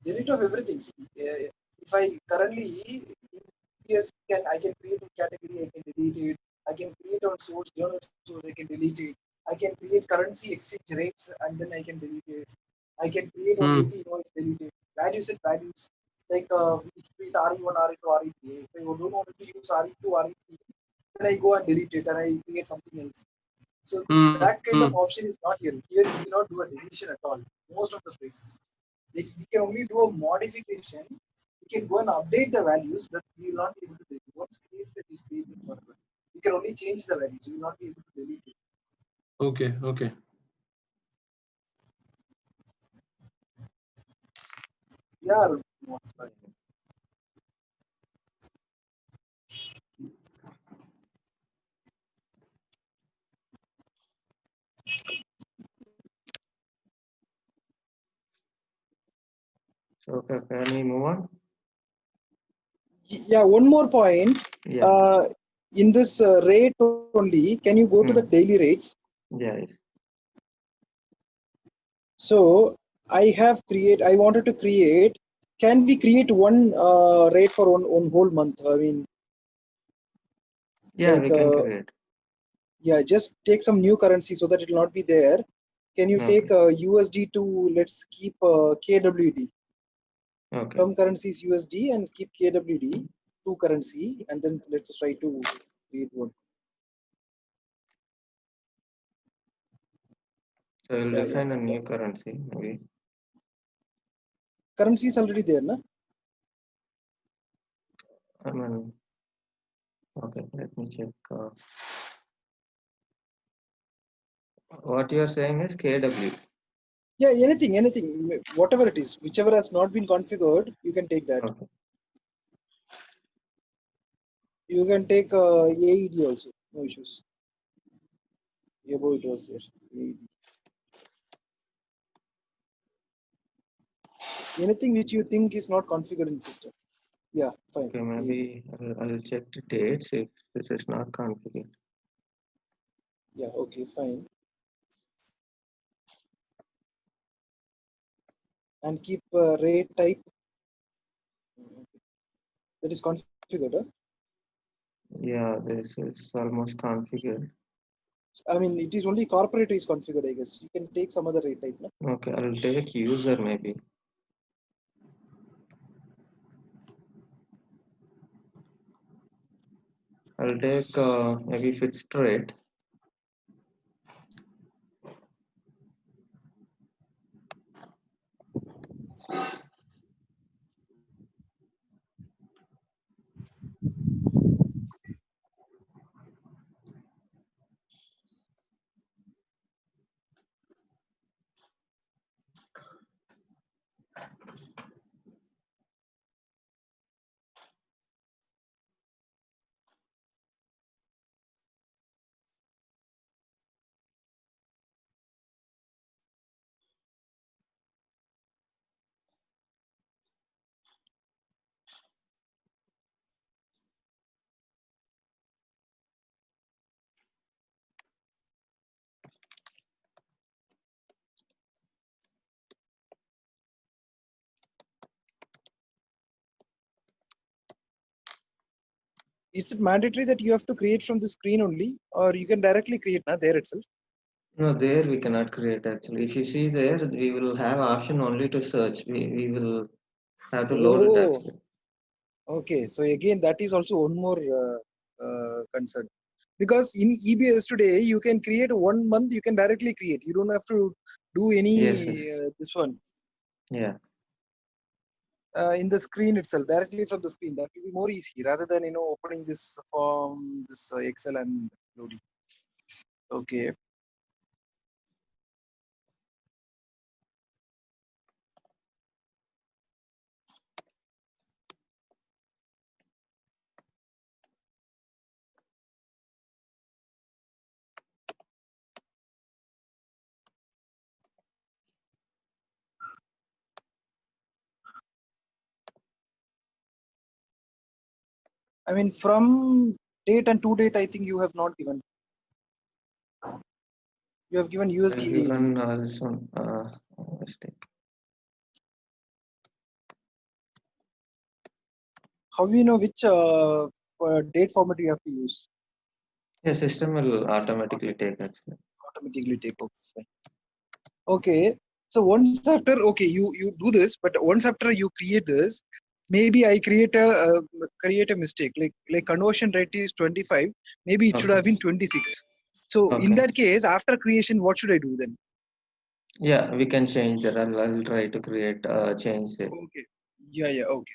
delete of everything. See, if I currently yes, I can create a category, I can delete it. I can create on source, journal source, I can delete it. I can create currency exchange rates and then I can delete it. I can create on AP invoice, delete it. Values and values. Like we create RE1, RE2, RE3. If I don't want to use RE2, RE3, then I go and delete it and I create something else. So that kind of option is not here. Here you cannot do a deletion at all. Most of the places. Like we can only do a modification. We can go and update the values, but we will not be able to delete it. Once created is created forever. We can only change the values. We will not be able to delete it. Okay, okay. Yeah. so can we move on? Yeah. One more point. Yeah. In this rate only, can you go to the daily rates? Yeah. Yes. So I wanted to create. Can we create one rate for one whole month? I mean, Yeah, like we can create. yeah, just take some new currency so that it will not be there. Can you take USD to let's keep KWD? Okay. Some currencies USD and keep KWD to currency, and then let's try to create one. So we'll Yeah, define a new currency maybe. currency is already there, na? I mean, okay, let me check. What you are saying is KW. Yeah, anything, whatever it is, whichever has not been configured, you can take that. Okay. You can take AED also, no issues. Above it was there, AED. Anything which you think is not configured in the system. Yeah, fine. Okay, maybe I'll check the dates if this is not configured. Yeah, okay, fine. And keep rate type. That is configured. Huh? Yeah, this is almost configured. I mean, it is only corporate is configured, I guess. You can take some other rate type. No? Okay, I'll take user maybe. I'll take maybe fit straight. Is it mandatory that you have to create from the screen only, or you can directly create there itself? No, there we cannot create actually. If you see there, we will have option only to search. We will have to load it Oh, actually. okay. So again, that is also one more concern, because in EBS today you can create 1 month. You can directly create. You don't have to do Yes, any yes. this one Yeah. in the screen itself, directly from the screen. That will be more easy rather than opening this form, this Excel and loading. Okay. I mean, from date and to date, I think you have not given. You have given I've given USD. this one. Mistake. How do you know which date format you have to use? Yeah, system will automatically take actually. Automatically take. Okay, fine. Okay. So once after, okay, you do this, but once after you create this, maybe I create a mistake. Like conversion rate is 25. Maybe it should Okay. have been 26. So in Okay. that case, after creation, what should I do then? Yeah, we can change that. I'll try to create change it. Okay. Yeah, yeah, okay.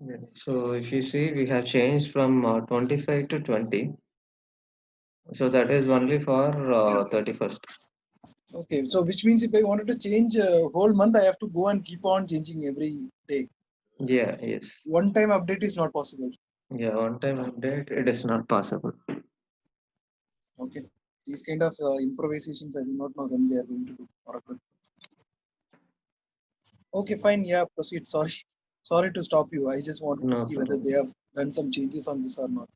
Yeah. So if you see, we have changed from 25 to 20. So that is only for Yeah. 31st. Okay. So which means if I wanted to change whole month, I have to go and keep on changing every day. Yeah, yes. One time update is not possible. Yeah, one time update, it is not possible. Okay. These kind of improvisations, I do not know when they are going to do. Oracle. Okay, fine. Yeah, proceed. Sorry. Sorry to stop you. I just wanted to No see whether they problem. have done some changes on this or not.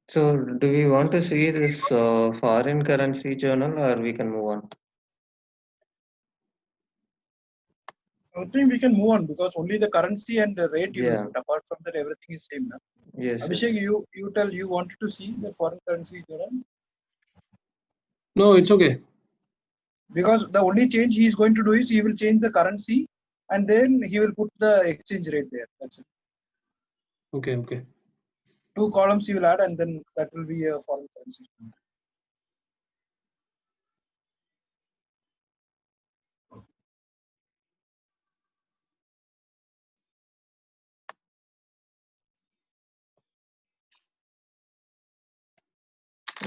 So do we want to see this foreign currency journal or we can move on? I think we can move on because only the currency and the rate you will Yeah, put. Apart from that, everything is same now. yes, Abhishek, yes. you tell you wanted to see the foreign currency journal No, it's okay. because the only change he is going to do is he will change the currency and then he will put the exchange rate there. That's it. Okay, okay. Two columns he will add and then that will be a foreign currency.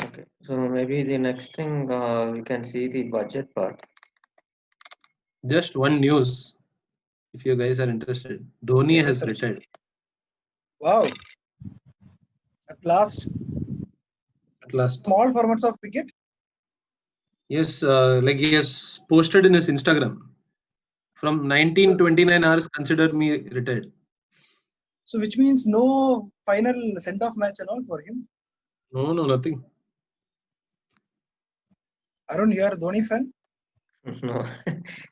Okay. So maybe the next thing we can see the budget part. Just one news, if you guys are interested. Dhoni Yes, has sir. retired Wow. At last, at last. small formats of cricket. Yes, like he has posted in his Instagram. From So, 1929 hours, consider me retired. so which means no final send off match and all for him. No, no, nothing. Arun, you are a Dhoni fan? No,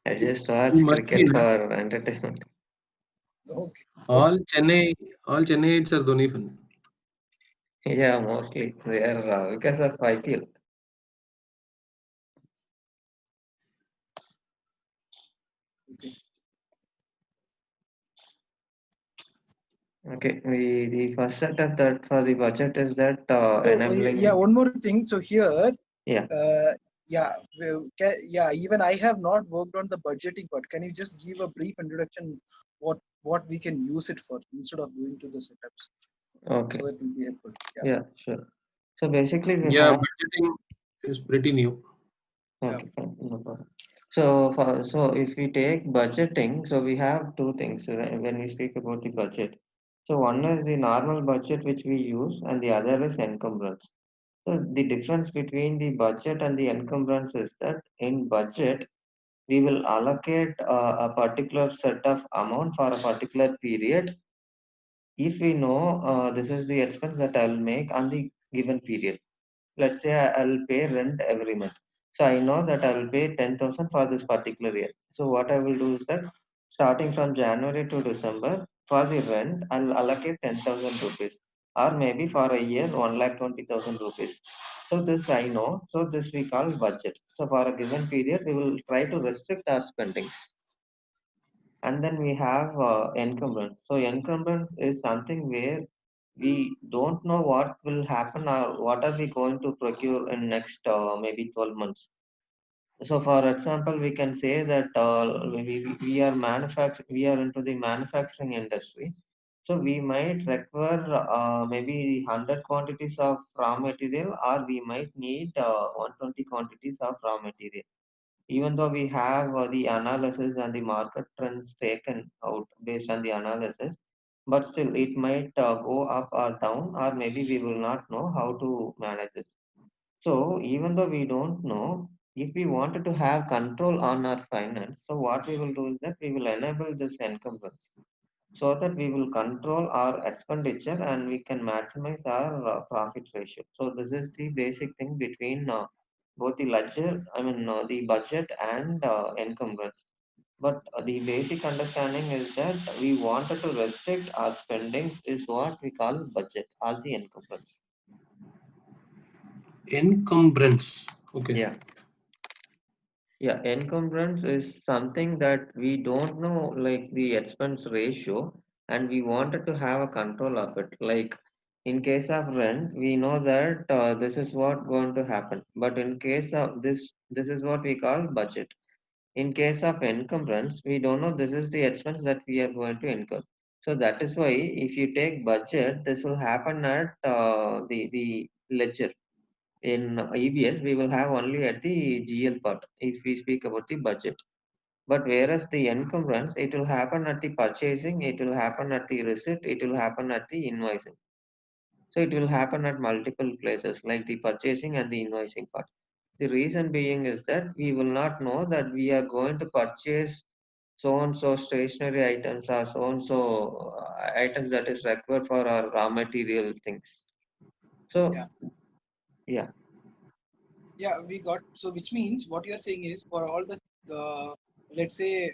I just He watch must be, cricket na? for entertainment. Okay. Okay. All Chennaiites are Dhoni fan. Yeah, mostly they are because of IPL. Okay. Okay, the first setup that for the budget is that So yeah, enabling. one more thing. So here, Yeah, yeah, yeah. Even I have not worked on the budgeting part. Can you just give a brief introduction what we can use it for instead of going to the setups? okay, So that will be helpful. Yeah. yeah, sure. So basically we Yeah, have. budgeting is pretty new. Yeah. Okay, fine, no problem. So if we take budgeting, so we have two things when we speak about the budget. So one is the normal budget which we use, and the other is encumbrance. So the difference between the budget and the encumbrance is that in budget we will allocate a particular set of amount for a particular period if we know this is the expense that I will make on the given period. Let's say I'll pay rent every month. So I know that I will pay 10,000 for this particular year. So what I will do is that starting from January to December for the rent, I'll allocate 10,000 rupees or maybe for a year 1,20,000 rupees. So this I know. So this we call budget. So for a given period, we will try to restrict our spending. And then we have encumbrance. So encumbrance is something where we don't know what will happen or what are we going to procure in next maybe 12 months. So for example, we can say that we are we are into the manufacturing industry. So we might require maybe 100 quantities of raw material or we might need 120 quantities of raw material, even though we have the analysis and the market trends taken out based on the analysis, but still it might go up or down, or maybe we will not know how to manage this. So even though we don't know, if we wanted to have control on our finance, so what we will do is that we will enable this encumbrance. so that we will control our expenditure and we can maximize our profit ratio. So this is the basic thing between both the ledger, the budget and encumbrance. But the basic understanding is that we wanted to restrict our spendings is what we call budget or the encumbrance. Encumbrance. Okay. Yeah. Yeah, encumbrance is something that we don't know, like the expense ratio, and we wanted to have a control of it. Like in case of rent, we know that this is what going to happen. But in case of this is what we call budget. In case of encumbrance, we don't know this is the expense that we are going to incur. So that is why if you take budget, this will happen at the ledger. In EBS, we will have only at the GL part if we speak about the budget. But whereas the encumbrance, it will happen at the purchasing, it will happen at the receipt, it will happen at the invoicing. So it will happen at multiple places like the purchasing and the invoicing part. The reason being is that we will not know that we are going to purchase so and so stationary items or so and so items that is required for our raw material things. So Yeah. yeah, Yeah, we got. So which means what you are saying is for all the let's say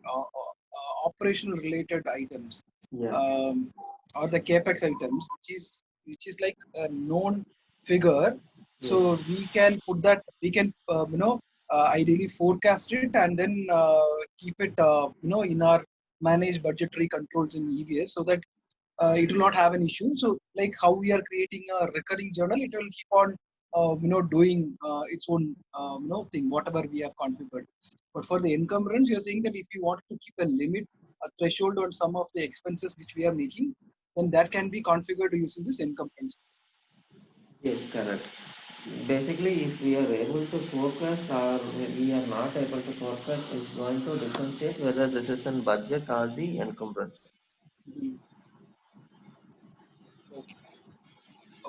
operational related items, yeah, or the capex items, which is like a known figure. So yes, we can put that, we can ideally forecast it and then keep it in our managed budgetary controls in EVS, so that it will not have an issue. So like how we are creating a recurring journal, it will keep on doing its own thing, whatever we have configured. But for the encumbrance, you're saying that if you want to keep a limit, a threshold on some of the expenses which we are making, then that can be configured using this encumbrance. yes, correct. Basically, if we are able to focus or we are not able to focus, it's going to differentiate whether this is in budget or the encumbrance. Mhm. Okay.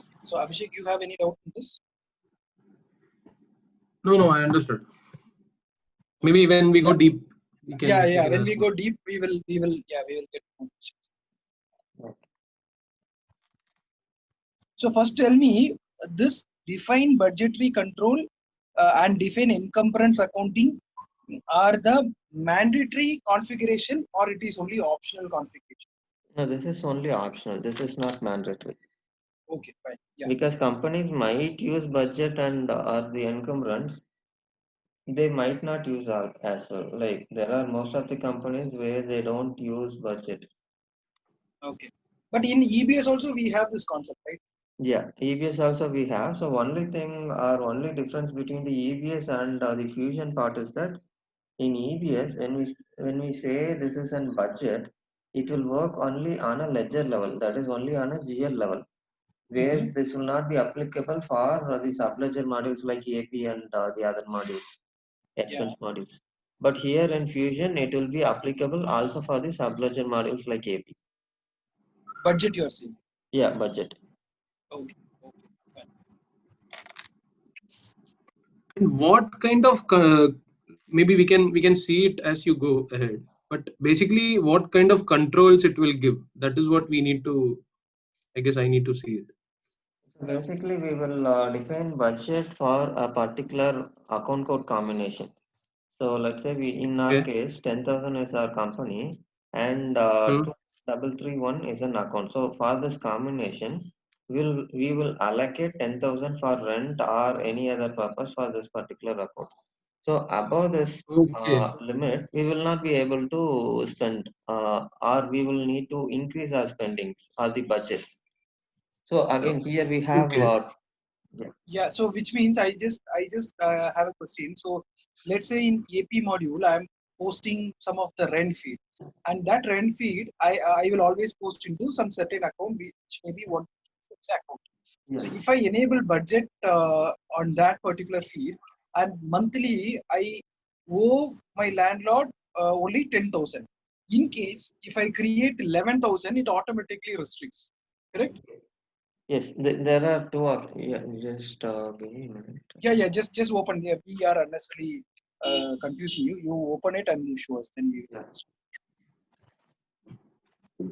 Okay. So Abhishek, you have any doubt on this? No, no, I understood. Maybe Okay. when we go Yeah. deep, Yeah. we Yeah. can When ask we more. go deep, we will get more questions. Okay. So first tell me, this define budgetary control and define encumbrance accounting are the mandatory configuration, or it is only optional configuration? No, this is only optional. This is not mandatory Okay, fine. Yeah. because companies might use budget and or the encumbrance. They might not use art as well. Like there are most of the companies where they don't use budget. Okay. But in EBS also we have this concept, right? Yeah, EBS also we have. So only thing or only difference between the EBS and the fusion part is that in EBS when we say this is an budget, it will work only on a ledger level. That is only on a GL level. Where Mm-hmm. this will not be applicable for the subledger modules like AP and the other modules, Yeah. expense modules. But here in Fusion, it will be applicable also for the subledger modules like AP. Budget you are saying. Yeah, budget. Okay. Okay. Fine. And what kind of maybe we can see it as you go ahead. But basically, what kind of controls it will give? That is what we need to. I guess I need to see it. So basically, we will define budget for a particular account code combination. So let's say we, in our Okay. case, 10,000 is our company and Hmm. 2331 is an account. So for this combination, we will allocate 10,000 for rent or any other purpose for this particular account. So above this Okay. limit, we will not be able to spend or we will need to increase our spendings or the budget. So So again, here we have Okay. yeah, yeah, so which means I just have a question. So let's say in AP module, I'm posting some of the rent feed, and that rent feed I will always post into some certain account, which may be one account. yeah. So if I enable budget on that particular feed, and monthly I owe my landlord only 10,000. In case if I create 11,000, it automatically restricts. Correct? Yes, there are two of yeah. Just give me a minute. Yeah, just open. Yeah, we are unnecessarily confusing you. You open it and you show us, then we will Yeah. understand. Yeah.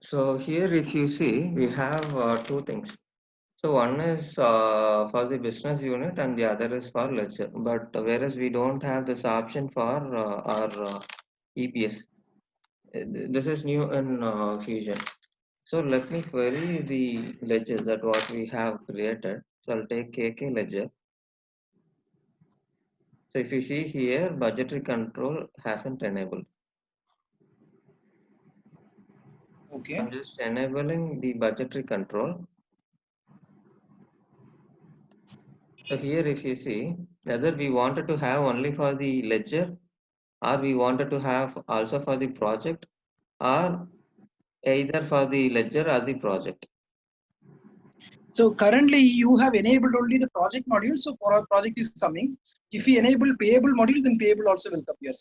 So here, if you see, we have two things. So one is for the business unit and the other is for ledger. But whereas we don't have this option for our EPS. This is new in Fusion. So let me query the ledger that what we have created. So I'll take KK ledger. So if you see here, budgetary control hasn't enabled. Okay. I'm just enabling the budgetary control. So here if you see, whether we wanted to have only for the ledger or we wanted to have also for the project or either for the ledger or the project. So currently you have enabled only the project module. So for our project is coming. If we enable payable module, then payable also will come here.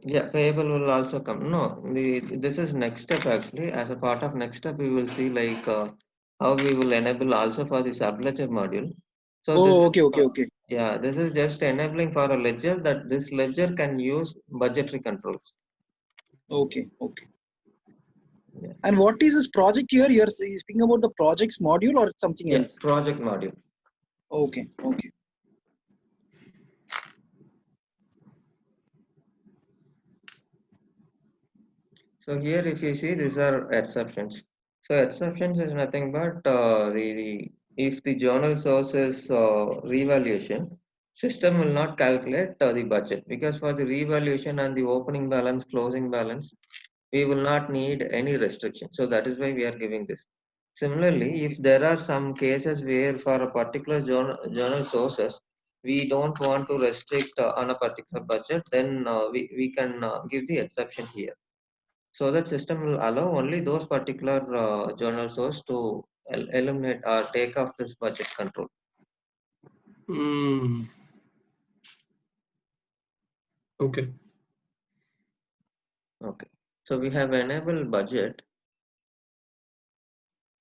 Yeah, payable will also come. No, this is next step actually. As a part of next step, we will see like how we will enable also for the subledger module. So this Oh, is, okay. yeah, this is just enabling for a ledger that this ledger can use budgetary controls. Okay. Yeah, And what is this project here? You're speaking about the project's module or something yeah, else? project module. Okay. So here, if you see, these are exceptions. So exceptions is nothing but if the journal source is revaluation, system will not calculate the budget because for the revaluation and the opening balance, closing balance, we will not need any restriction. So that is why we are giving this. Similarly, if there are some cases where for a particular journal sources, we don't want to restrict on a particular budget, then we can give the exception here. So that system will allow only those particular journal source to eliminate or take off this budget control. Okay. Okay. So we have enabled budget.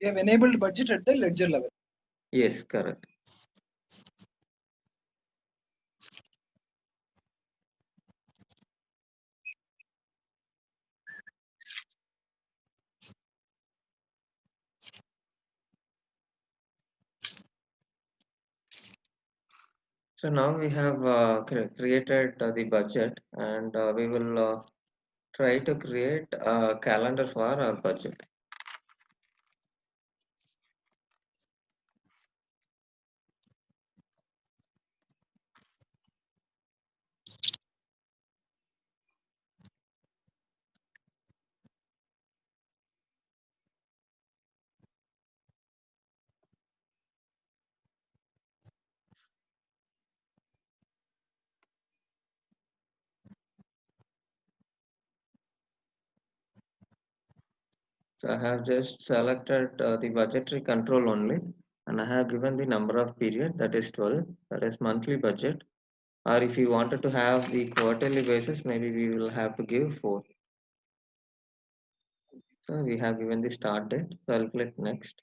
You have enabled budget at the ledger level. Yes, correct. So now we have created the budget and we will try to create a calendar for our budget. So I have just selected the budgetary control only and I have given the number of period that is 12, that is monthly budget. Or if you wanted to have the quarterly basis, maybe we will have to give 4. So we have given the start date. So I'll click next.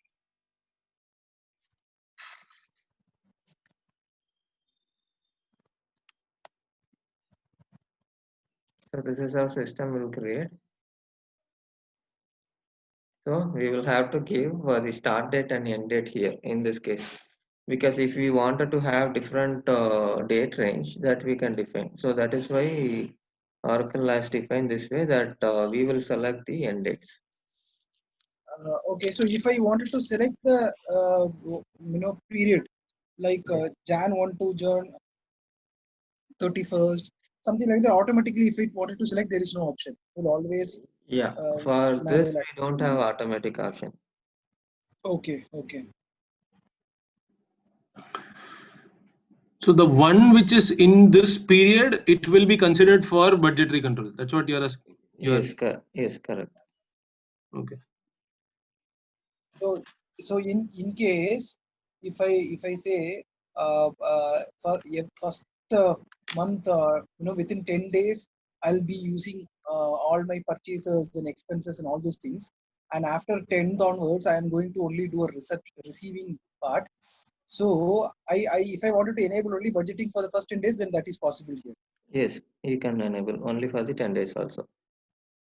So this is how system will create. So we will have to give the start date and end date here in this case. Because if we wanted to have different date range that we can define. So that is why Oracle has defined this way that we will select the end dates. Okay, so if I wanted to select the period like Jan 1 to Jan 31st, something like that, automatically if it wanted to select, there is no option. It will always For this manual we don't have automatic option. Okay. So the one which is in this period, it will be considered for budgetary control. That's what you are asking. Yes, correct. Okay. So in case if I say for first month, within 10 days I'll be using all my purchases and expenses and all those things, and after 10th onwards I am going to only do a receiving part. So I if I wanted to enable only budgeting for the first 10 days, then that is possible here. Yes, you can enable only for the 10 days also.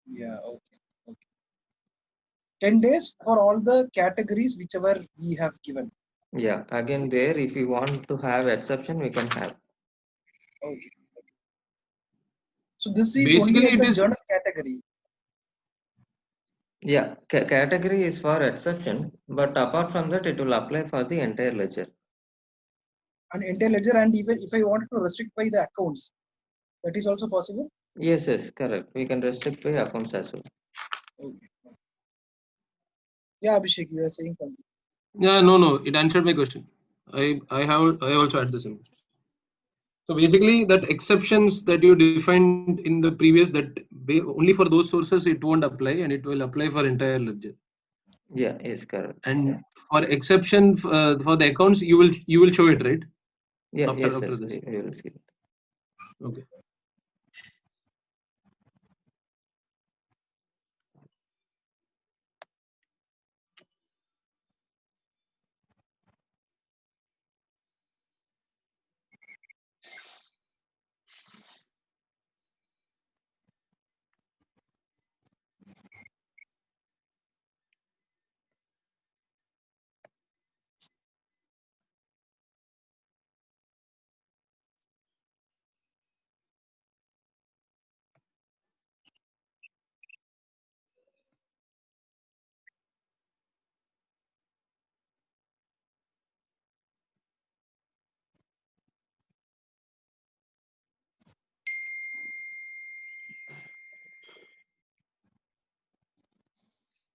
Yeah, okay. 10 days for all the categories whichever we have given. Yeah, again there, if you want to have exception, we can have. Okay. So this is only Basically, at it the is journal category. Yeah, category is for exception, but apart from that, it will apply for the entire ledger. An entire ledger, and even if I wanted to restrict by the accounts, that is also possible. Yes, yes, correct. We can restrict by accounts as well. Okay. Yeah, Abhishek, you are saying something. yeah, no, it answered my question. I also had the same. So basically, that exceptions that you defined in the previous, that only for those sources it won't apply, and it will apply for entire ledger. Yeah, yes, correct. And for exception for the accounts, you will show it, right? Yeah, yes, After yes, this. we will see it. Okay.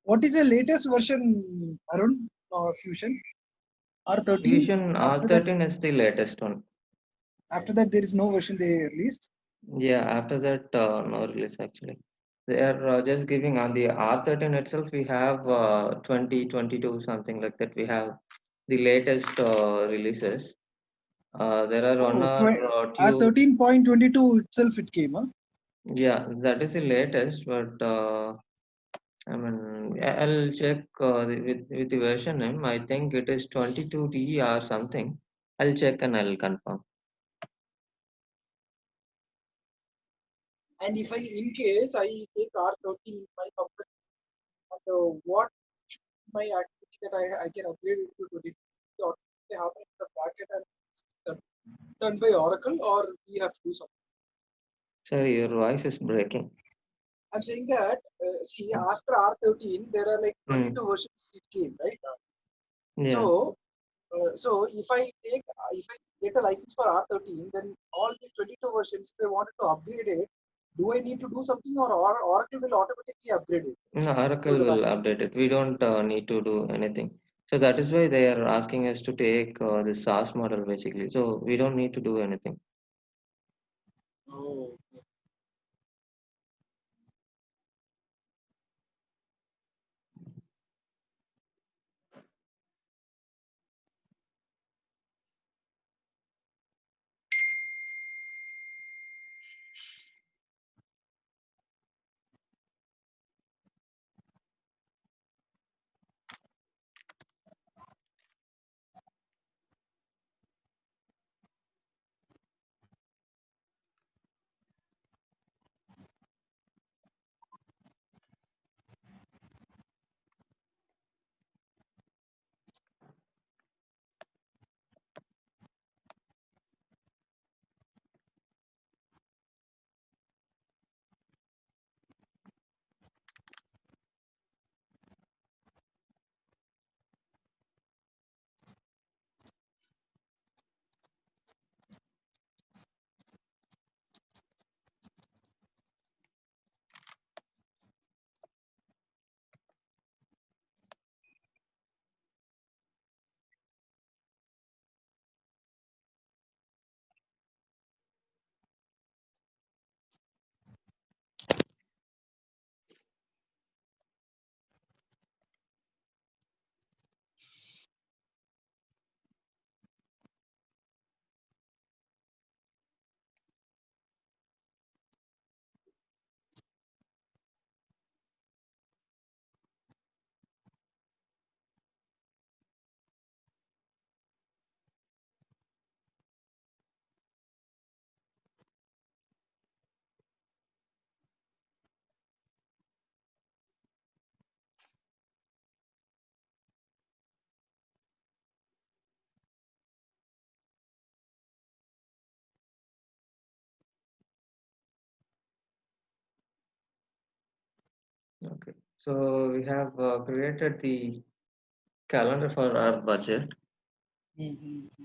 What is the latest version, Arun, Fusion? R13. Fusion After that, R13 is the latest one. there is no version they released. Yeah, after that, no release actually. They are just giving on the R13 itself, we have 2022, something like that. We have the latest releases. There are one Oh, or two. R13.22 itself it came, huh? Yeah, that is the latest, but I mean, I'll check with the version name. I think it is 22D or something. I'll check and I'll confirm. And if in case I take R13 in my company, and what my activity that I can upgrade it to 22, or they happen in the bracket and done done by Oracle, or we have to do something. Sorry, your voice is breaking. I'm saying that see after R13 there are like Hmm. 22 versions it came, right? Yeah. So so if I get a license for R13, then all these 22 versions, if I wanted to upgrade it, do I need to do something, or Oracle will automatically upgrade it No, to Oracle the will back? update it. We don't need to do anything. So that is why they are asking us to take the SaaS model basically. So we don't need to do anything. Oh. So we have created the calendar for our budget.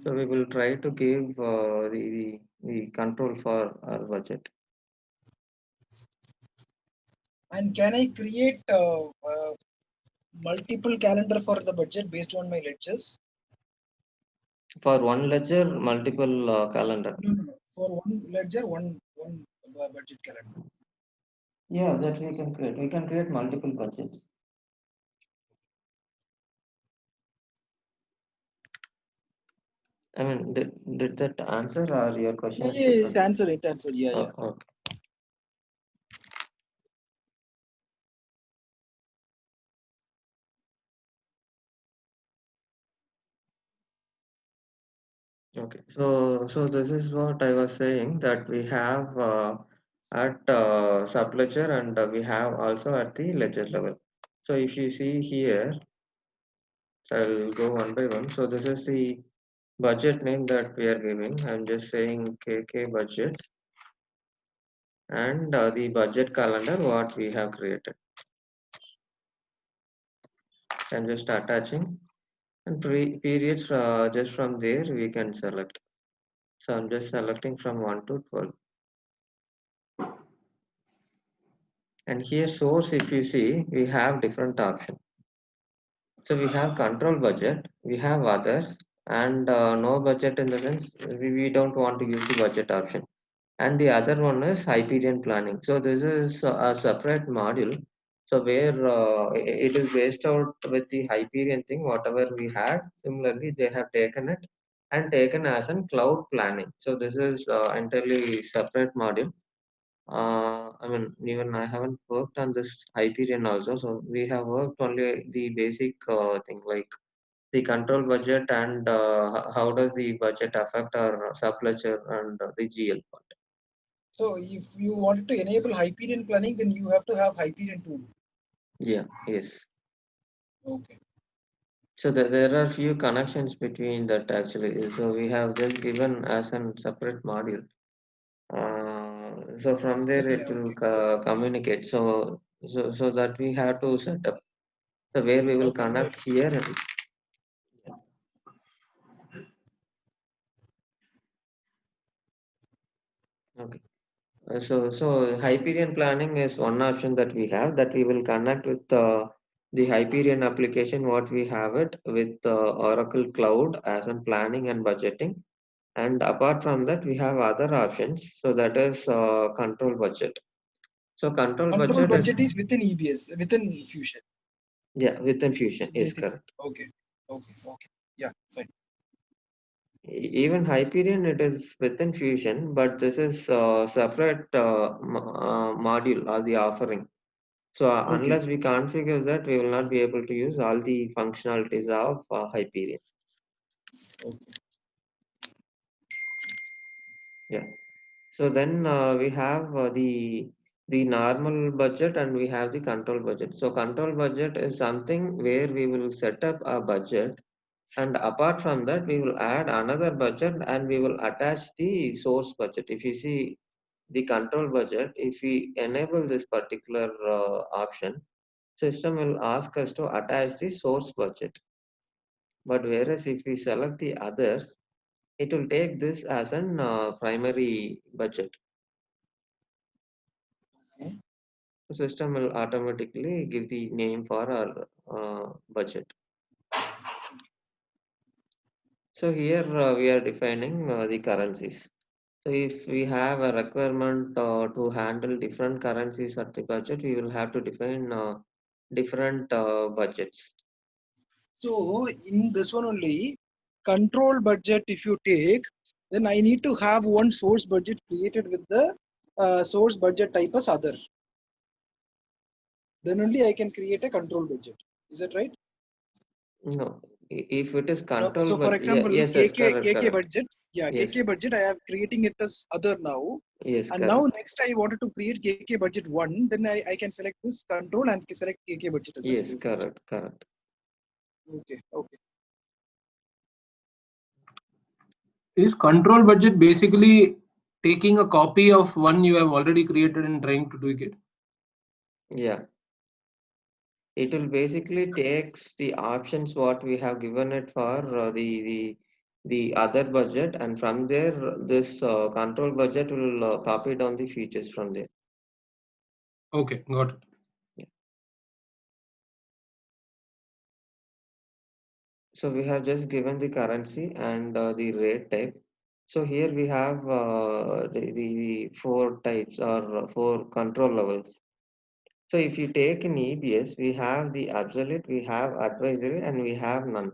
So we will try to give the control for our budget. And can I create multiple calendar for the budget based on my ledgers? For one ledger, multiple calendar. No. For one ledger, one budget calendar. Yeah, that we can create. We can create multiple budgets. I mean, did that answer or your question? Yeah, it answered. Yeah. Okay. Okay. So this is what I was saying, that we have at subledger, and we have also at the ledger level. So if you see here, I'll go one by one. So this is the budget name that we are giving. I'm just saying KK budget, and the budget calendar what we have created. I'm just attaching, and periods just from there we can select. So I'm just selecting from 1 to 12. And here source, if you see, we have different options. So we have control budget, we have others, and no budget, in the sense we don't want to use the budget option. And the other one is Hyperion planning. So this is a separate module. So where it is based out with the Hyperion thing, whatever we had, similarly they have taken it and taken as a cloud planning. So this is entirely separate module. I mean, even I haven't worked on this Hyperion also. So we have worked only the basic thing, like the control budget, and how does the budget affect our subledger and the GL part. So if you wanted to enable Hyperion planning, then you have to have Hyperion tool. Yeah, yes. Okay. So there are few connections between that actually. So we have just given as a separate module. So from there it will communicate. So that we have to set up. So where we will connect here. Okay. So Hyperion planning is one option that we have, that we will connect with the Hyperion application, what we have it with Oracle Cloud as in planning and budgeting. And apart from that, we have other options. So that is control budget. So control budget is within EBS, within Fusion. Yeah, within Fusion is correct. Okay. Yeah, fine. Even Hyperion, it is within Fusion, but this is separate module or the offering. So unless we configure that, we will not be able to use all the functionalities of Hyperion. Okay. Yeah. So then we have the normal budget, and we have the control budget. So control budget is something where we will set up a budget, and apart from that, we will add another budget, and we will attach the source budget. If you see the control budget, if we enable this particular option, system will ask us to attach the source budget. But whereas if we select the others, it will take this as an primary budget. Okay. The system will automatically give the name for our budget. So here we are defining the currencies. So if we have a requirement to handle different currencies at the budget, we will have to define different budgets. So in this one only, control budget, if you take, then I need to have one source budget created with the source budget type as other. Then only I can create a control budget. Is that right? No, if it is control, So for example, yes, KK budget. Yeah, Yes. KK budget, I am creating it as other now. Yes, And correct. now next I wanted to create KK budget 1, then I can select this control and select KK budget as Yes, source correct. Okay. Is control budget basically taking a copy of one you have already created and trying to tweak it? Yeah. It will basically takes the options what we have given it for the other budget, and from there this control budget will copy down the features from there. Okay, got it. So we have just given the currency and the rate type. So here we have the four types or four control levels. So if you take in EBS, we have the absolute, we have advisory, and we have none.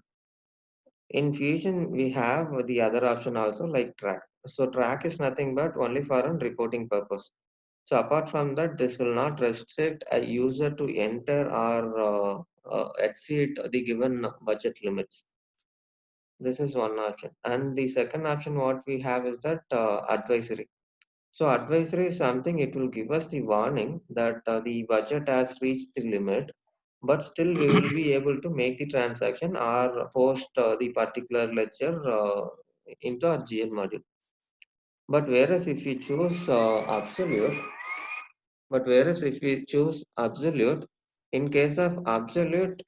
In Fusion, we have the other option also like track. So track is nothing but only for a reporting purpose. So apart from that, this will not restrict a user to enter or exceed the given budget limits. This is one option. And the second option what we have is that advisory. So advisory is something it will give us the warning that the budget has reached the limit, but still we will be able to make the transaction or post the particular ledger into our GL module. But whereas if we choose absolute, but whereas if we choose absolute, in case of absolute,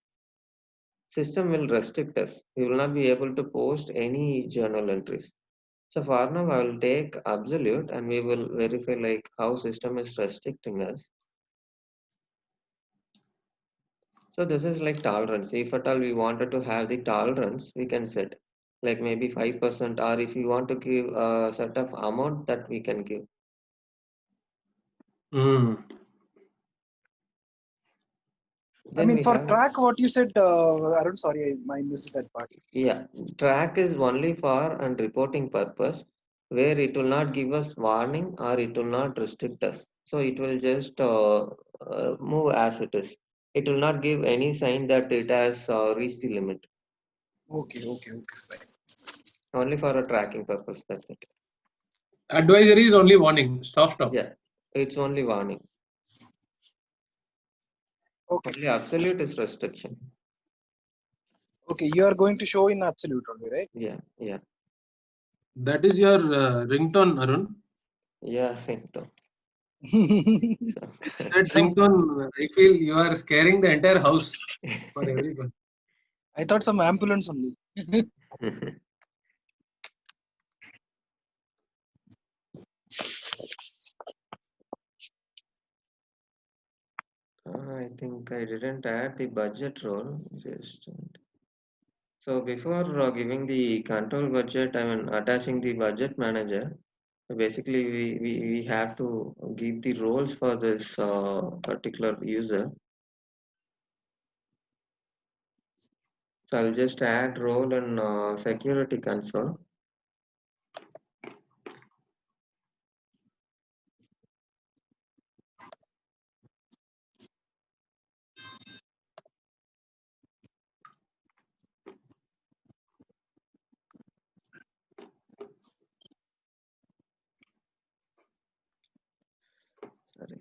system will restrict us. We will not be able to post any journal entries. So for now, I will take absolute and we will verify like how system is restricting us. So this is like tolerance. If at all we wanted to have the tolerance, we can set like maybe 5%, or if you want to give a set of amount that we can give. Hmm. I Then mean, we for have, track, what you said, Arun, sorry, I missed that part. yeah, track is only for and reporting purpose where it will not give us warning or it will not restrict us. So it will just move as it is. It will not give any sign that it has reached the limit. Okay, fine. Only for a tracking purpose. That's it. Advisory is only warning. Stop, stop. Yeah, it's only warning. Okay, Only absolute is restriction. okay, you are going to show in absolute only, right? Yeah, yeah, That is your ringtone, Arun. yeah. So, That Some, ringtone, I feel you are scaring the entire house for everyone. I thought some ambulance only. I think I didn't add the budget role. Just so before giving the control budget, I mean attaching the budget manager. Basically, we have to give the roles for this particular user. So I'll just add role in security console. Sorry.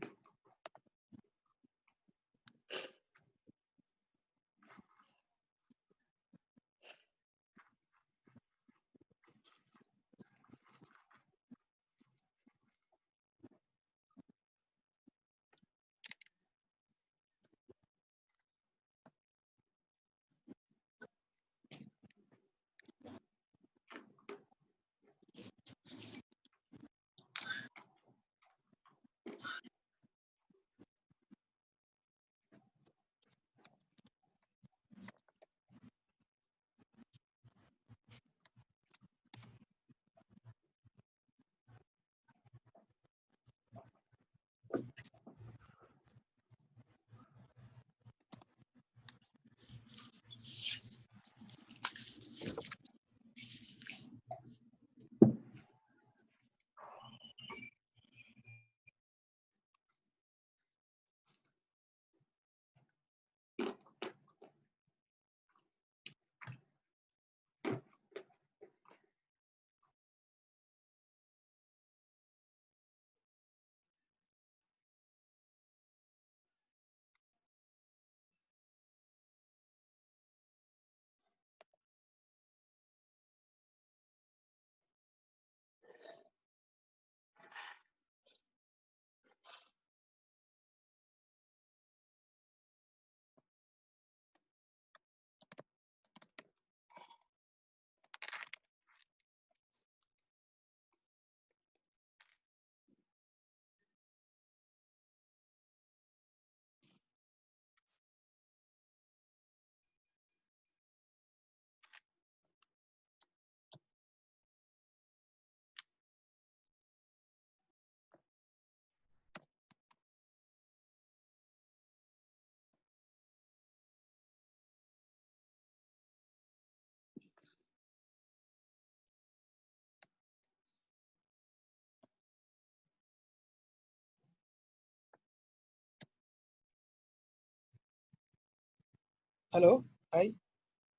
Hello, hi,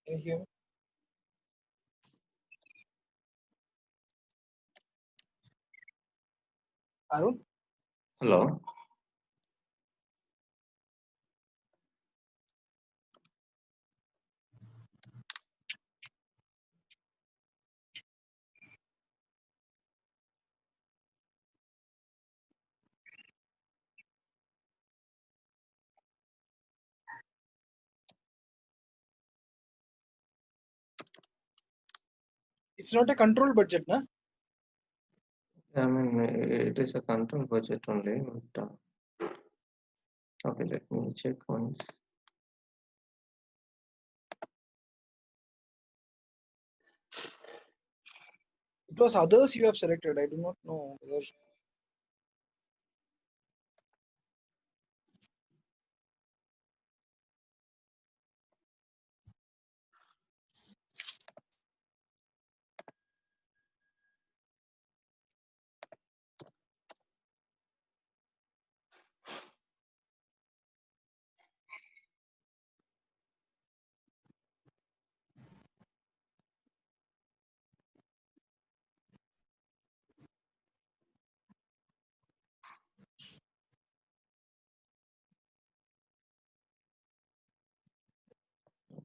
can you hear me? Arun? Hello. It's not a control budget, na? I mean, it is a control budget only. But, okay, let me check once. It was others you have selected. I do not know whether.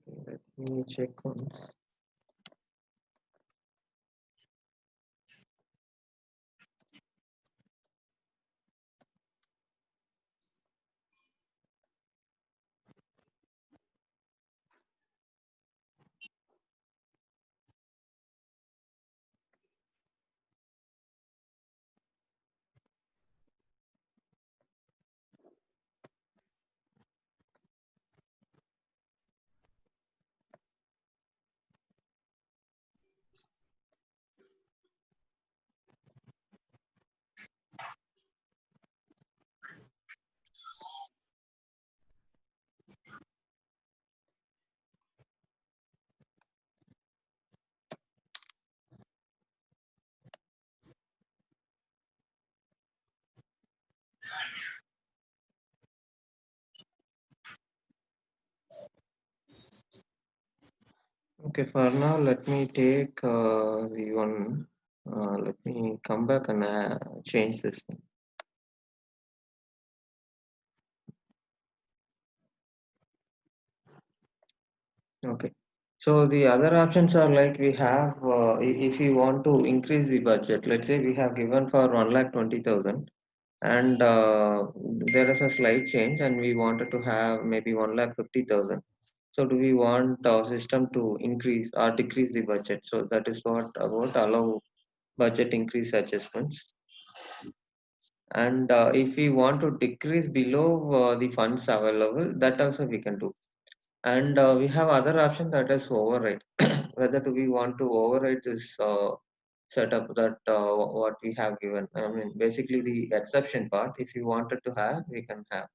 Okay, let me check once. Okay, for now, let me take the one. Let me come back and change this one. Okay. So the other options are like we have, if we want to increase the budget, let's say we have given for 1,20,000 and there is a slight change and we wanted to have maybe 1,50,000. So do we want our system to increase or decrease the budget? So that is what about allow budget increase adjustments. And if we want to decrease below the funds available, that also we can do. And we have other option that is override. Whether do we want to override this setup that what we have given. I mean, basically the exception part. If you wanted to have, we can have.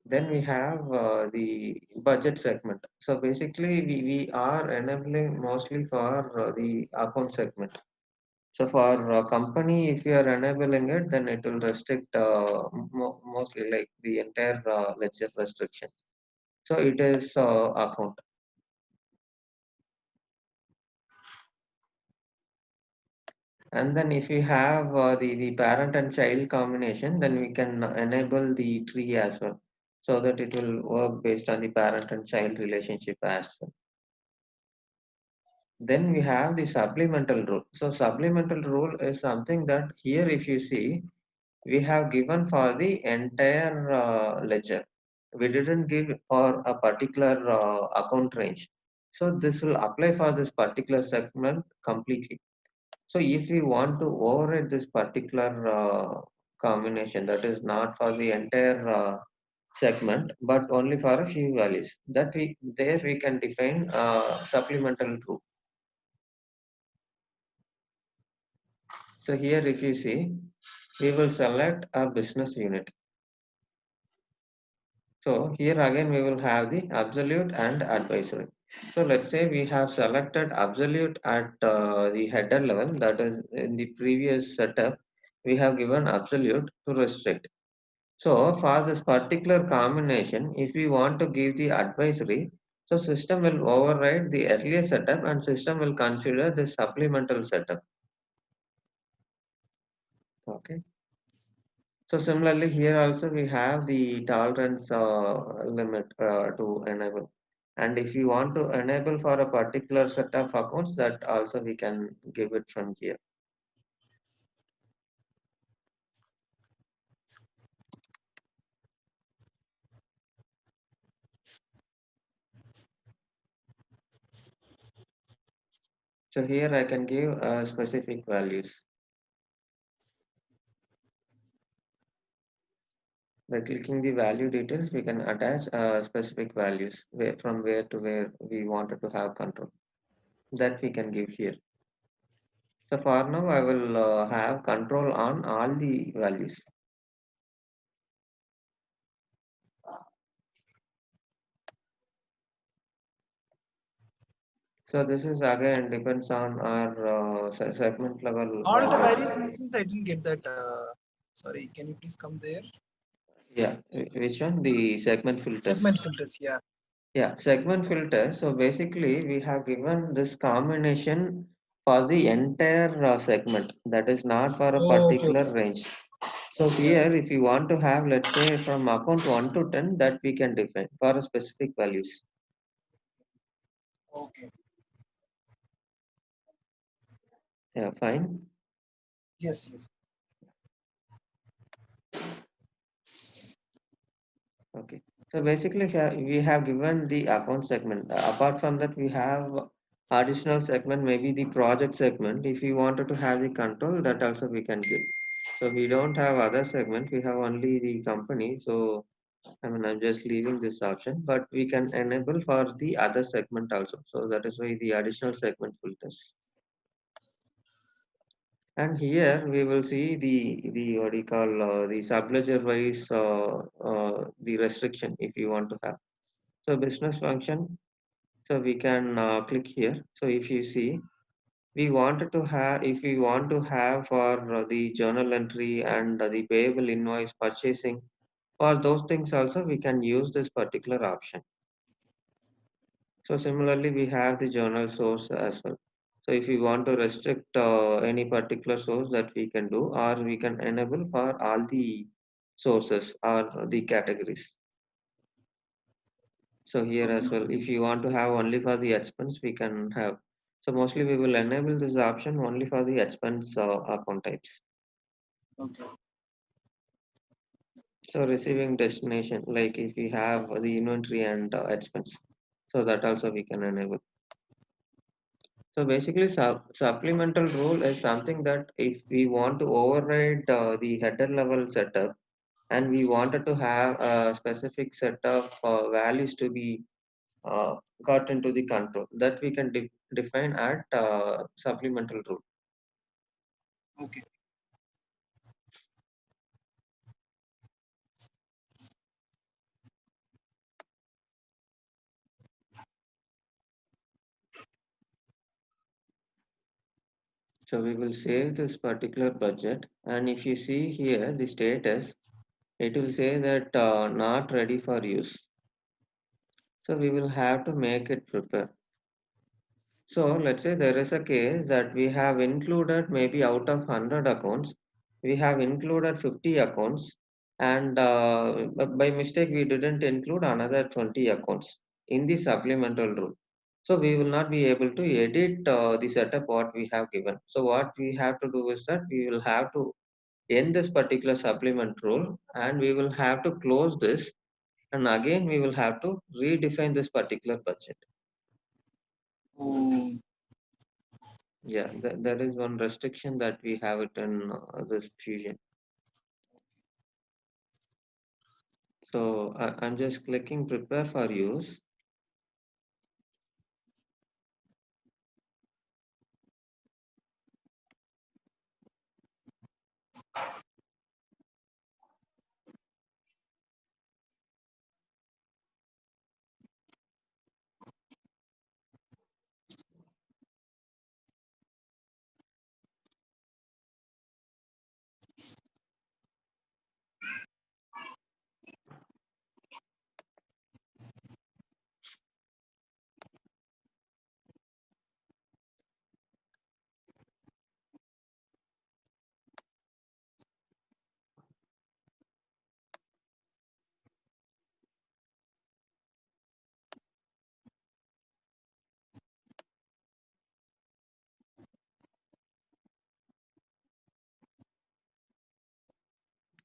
Then we have the budget segment. So basically, we are enabling mostly for the account segment. So for company, if you are enabling it, then it will restrict mostly like the entire ledger restriction. So it is account. And then if you have the parent and child combination, then we can enable the tree as well. So that it will work based on the parent and child relationship as well. Then we have the supplemental rule. So supplemental rule is something that here if you see, we have given for the entire ledger. We didn't give for a particular account range. So this will apply for this particular segment completely. So if we want to override this particular combination, that is not for the entire segment, but only for a few values, that we there we can define supplemental rule. So here if you see, we will select a business unit. So here again we will have the absolute and advisory. So let's say we have selected absolute at the header level, that is in the previous setup, we have given absolute to restrict. So for this particular combination, if we want to give the advisory, so system will override the earlier setup and system will consider the supplemental setup. Okay. So similarly here also we have the tolerance limit to enable. And if you want to enable for a particular set of accounts, that also we can give it from here. So here I can give specific values. By clicking the value details, we can attach specific values from where to where we wanted to have control. That we can give here. So for now, I will have control on all the values. So this is again depends on our segment level. All the values instance, I didn't get that. Sorry, can you please come there? Yeah, which one? The segment filters. Segment filters, yeah. Yeah, segment filters. So basically, we have given this combination for the entire segment. That is not for a particular range. So here, if you want to have, let's say, from account 1 to 10, that we can define for a specific values. Okay. Yeah, fine. Yes, yes. Okay. So basically, we have given the account segment. Apart from that, we have additional segment, maybe the project segment. If you wanted to have the control, that also we can give. So we don't have other segment. We have only the company. So I mean, I'm just leaving this option, but we can enable for the other segment also. So that is why the additional segment filters. And here we will see the what do you call the subledger wise the restriction if you want to have. So business function. So we can click here. So if you see, we wanted to have if we want to have for the journal entry and the payable invoice purchasing, for those things also we can use this particular option. So similarly, we have the journal source as well. So if we want to restrict any particular source that we can do, or we can enable for all the sources or the categories. So here as well, if you want to have only for the expense, we can have. So mostly we will enable this option only for the expense account types. Okay. So receiving destination, like if we have the inventory and expense, so that also we can enable. So basically, supplemental rule is something that if we want to override the header level setup and we wanted to have a specific set of values to be got into the control, that we can define at supplemental rule. Okay. So we will save this particular budget, and if you see here the status, it will say that not ready for use. So we will have to make it prepare. So let's say there is a case that we have included maybe out of 100 accounts, we have included 50 accounts, and by mistake we didn't include another 20 accounts in the supplemental rule. So we will not be able to edit the setup what we have given. So what we have to do is that we will have to end this particular supplement rule and we will have to close this, and again we will have to redefine this particular budget. Oh, Yeah, that is one restriction that we have it in this Fusion. So I'm just clicking prepare for use.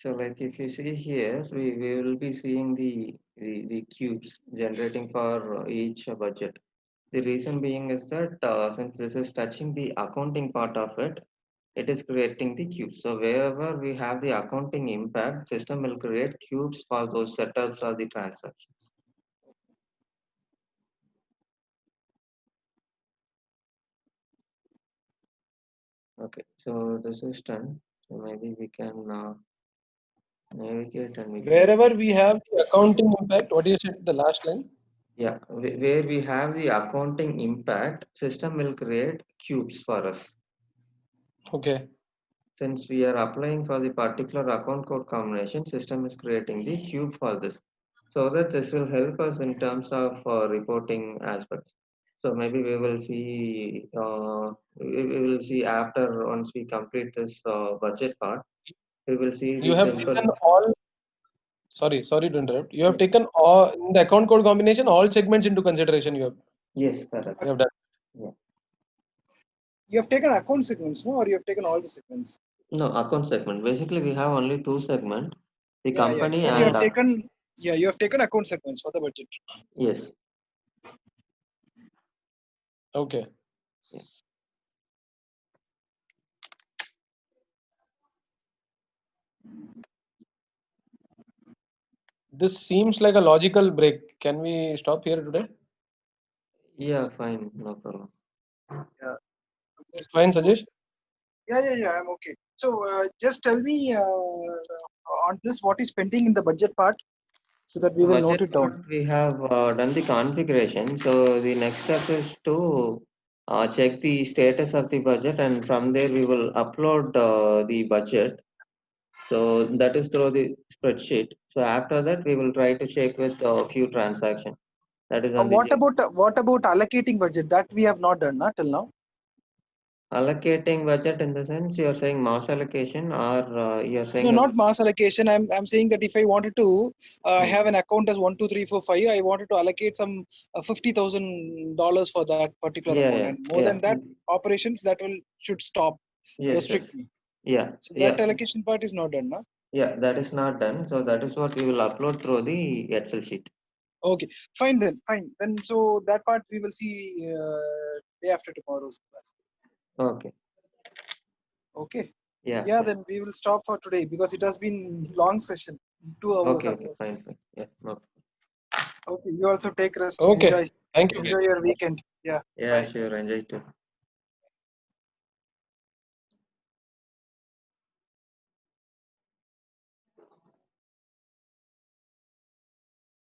So like if you see here, we will be seeing the cubes generating for each budget. The reason being is that since this is touching the accounting part of it, it is creating the cubes. So wherever we have the accounting impact, system will create cubes for those setups or the transactions. Okay, so this is done. So maybe we can navigate and we can. Wherever we have the accounting impact, what do you said the last line? Yeah, where we have the accounting impact, system will create cubes for us. Okay. Since we are applying for the particular account code combination, system is creating the cube for this. So that this will help us in terms of reporting aspects. So maybe we will see after once we complete this budget part, we will see You the have simple. taken all. Sorry to interrupt. You have taken all in the account code combination, all segments into consideration. Yes, correct. You have done. Yeah. You have taken account segments, no, or you have taken all the segments? No, account segment. Basically, we have only two segments, the Yeah, yeah. company But you and have taken, yeah, you have taken account segments for the budget. yes. Okay. Yeah. This seems like a logical break. Can we stop here today? Yeah, fine, no problem. Yeah. Fine, Sajesh. Yeah. I'm okay. So just tell me on this what is pending in the budget part, so that we will note Budget it down. part, we have done the configuration. So the next step is to check the status of the budget, and from there we will upload the budget. So that is through the spreadsheet. So after that, we will try to check with a few transactions. That is on the What about allocating budget? That we have not done, not till now. allocating budget in the sense you're saying mass allocation, or you're No, saying not mass allocation. I'm saying that if I wanted to have an account as 1, 2, 3, 4, 5, I wanted to allocate some $50,000 for that particular account, and more yeah, than that, operations that will should stop, yes, restrict me. yeah, So yeah. that allocation part is not done, na? Yeah, that is not done. So that is what we will upload through the Excel sheet. Okay, fine then, fine. Then so that part we will see day after tomorrow's class. Okay. Okay. Yeah. Yeah, Fine. then we will stop for today because it has been long session, 2 hours Okay. almost. Fine. Yeah. No. Okay, you also take rest. Okay. Enjoy. Thank you. Enjoy your weekend. Yeah. Yeah. Bye. Sure. Enjoy too.